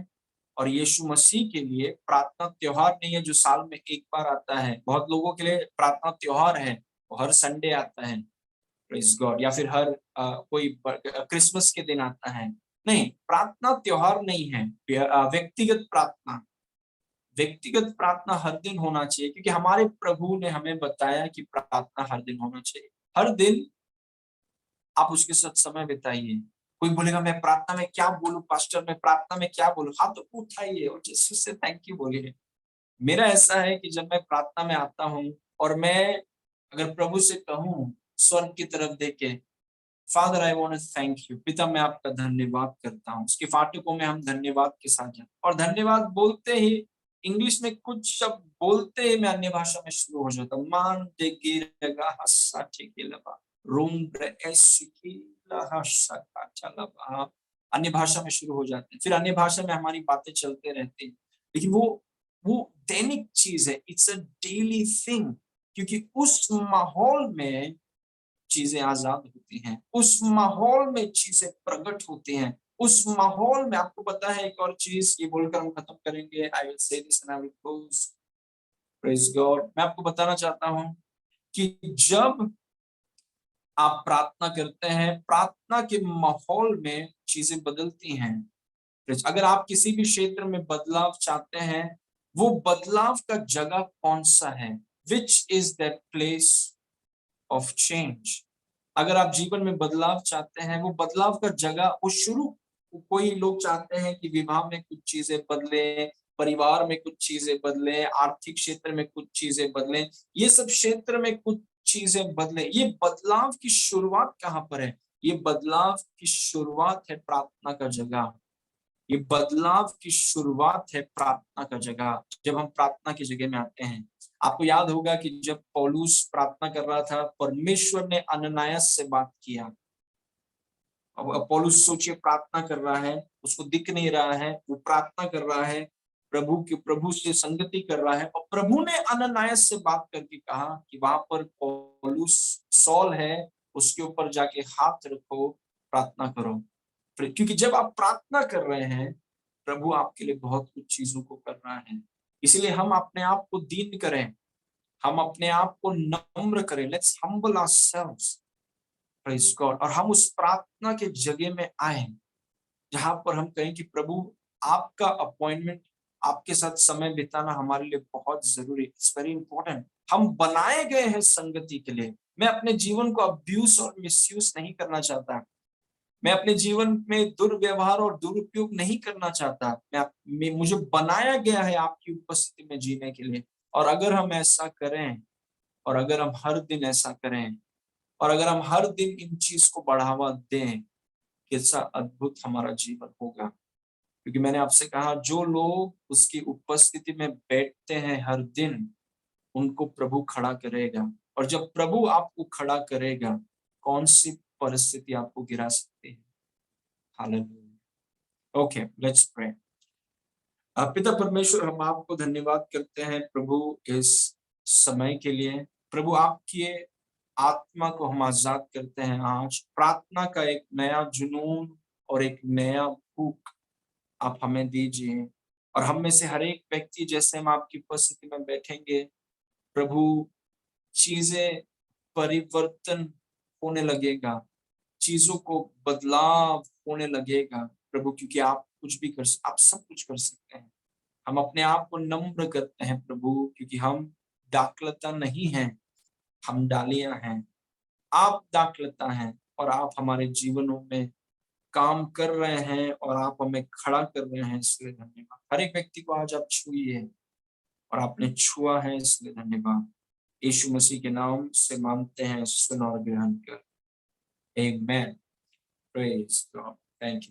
और यीशु मसीह के लिए प्रार्थना त्योहार नहीं है जो साल में एक बार आता है। बहुत लोगों के लिए प्रार्थना त्योहार है, वो हर संडे आता है, प्रेज गॉड, या फिर हर कोई क्रिसमस के दिन आता है। नहीं, प्रार्थना त्योहार नहीं है। व्यक्तिगत प्रार्थना, व्यक्तिगत प्रार्थना हर दिन होना चाहिए, क्योंकि हमारे प्रभु ने हमें बताया कि प्रार्थना हर दिन होना चाहिए। हर दिन आप उसके साथ समय बिताइए। कोई बोलेगा मैं प्रार्थना में क्या बोलूं पास्टर, मैं प्रार्थना में क्या बोलूं, हाथ तो उठाइए और यीशु से थैंक यू बोलिए। मेरा ऐसा है कि जब मैं प्रार्थना में आता हूं और मैं अगर प्रभु से कहूं स्वर्ग की तरफ देखे, father I want to thank you, पिता मैं आपका धन्यवाद करता हूँ। उसके फाटकों में हम धन्यवाद के साथ जाते, और धन्यवाद बोलते ही इंग्लिश में कुछ शब्द बोलते ही मैं अन्य भाषा में शुरू हो जाता हूँ। मान टेकेगा हस्सा टेकेलबा रूम ब्रेसिकीला हस्सा काचलबा, अन्य भाषा में शुरू हो जाते हैं, फिर अन्य भाषा में हमारी बातें चलते रहती हैं। लेकिन वो दैनिक चीज है, इट्स अ डेली थिंग, क्योंकि उस माहौल में चीजें आजाद होती हैं, उस माहौल में चीजें प्रकट होती हैं, उस माहौल में। आपको पता है एक और चीज, ये बोलकर हम खत्म करेंगे, I will say this and I will close. Praise God. मैं आपको बताना चाहता हूं कि जब आप प्रार्थना करते हैं, प्रार्थना के माहौल में चीजें बदलती हैं। अगर आप किसी भी क्षेत्र में बदलाव चाहते हैं, वो बदलाव का जगह कौन सा है? Which is that place of change? अगर आप जीवन में बदलाव चाहते हैं, वो बदलाव का जगह वो शुरू, कोई लोग चाहते हैं कि विवाह में कुछ चीजें बदले, परिवार में कुछ चीजें बदले, आर्थिक क्षेत्र में कुछ चीजें बदले, ये सब क्षेत्र में कुछ चीजें बदले। ये बदलाव की शुरुआत कहाँ पर है? ये बदलाव की शुरुआत है प्रार्थना का जगह। ये बदलाव की शुरुआत है प्रार्थना का जगह। जब हम प्रार्थना की जगह में आते हैं, आपको याद होगा कि जब पौलुस प्रार्थना कर रहा था, परमेश्वर ने अननायास से बात किया। अब पौलुस सोचिए, प्रार्थना कर रहा है, उसको दिख नहीं रहा है, वो प्रार्थना कर रहा है, प्रभु से संगति कर रहा है, और प्रभु ने अननायास से बात करके कहा कि वहां पर पौलुस सॉल है, उसके ऊपर जाके हाथ रखो, प्रार्थना करो। क्योंकि जब आप प्रार्थना कर रहे हैं, प्रभु आपके लिए बहुत कुछ चीजों को कर रहा है। इसलिए हम अपने आप को दीन करें, हम अपने आप को नम्र करें। Let's humble ourselves, praise God. और हम उस प्रार्थना के जगह में आए जहां पर हम कहें कि प्रभु, आपका अपॉइंटमेंट, आपके साथ समय बिताना हमारे लिए बहुत जरूरी, इट्स वेरी इंपॉर्टेंट। हम बनाए गए हैं संगति के लिए। मैं अपने जीवन को अब्यूज और मिसयूज नहीं करना चाहता। मैं अपने जीवन में दुर्व्यवहार और दुरुपयोग नहीं करना चाहता। मुझे बनाया गया है आपकी उपस्थिति में जीने के लिए। और अगर हम ऐसा करें, और अगर हम हर दिन ऐसा करें, और अगर हम हर दिन इन चीज को बढ़ावा दें, कैसा अद्भुत हमारा जीवन होगा। क्योंकि मैंने आपसे कहा, जो लोग उसकी उपस्थिति में बैठते हैं हर दिन, उनको प्रभु खड़ा करेगा। और जब प्रभु आपको खड़ा करेगा, कौन सी परिस्थिति आपको गिरा सकती है? हालेलुया। Okay, let's pray. पिता परमेश्वर, हम आपको धन्यवाद करते हैं प्रभु इस समय के लिए। प्रभु, आपकी आत्मा को हम आजाद करते हैं। आज प्रार्थना का एक नया जुनून और एक नया भूख आप हमें दीजिए। और हम में से हर एक व्यक्ति, जैसे हम आपकी उपस्थिति में बैठेंगे प्रभु, चीजें परिवर्तन होने लगेगा, चीजों को बदलाव होने लगेगा प्रभु। क्योंकि आप कुछ भी आप सब कुछ कर सकते हैं। हम अपने आप को नम्र करते हैं प्रभु, क्योंकि हम दाखलता नहीं हैं, हम डालियां हैं। आप दाखलता हैं, और आप हमारे जीवनों में काम कर रहे हैं, और आप हमें खड़ा कर रहे हैं, इसलिए धन्यवाद। हर एक व्यक्ति को आज आप छुइए, और आपने छुआ है, इसलिए धन्यवाद। यीशु मसीह के नाम से मांगते हैं, सुन और ग्रहण कर। Amen. Praise God. Thank you.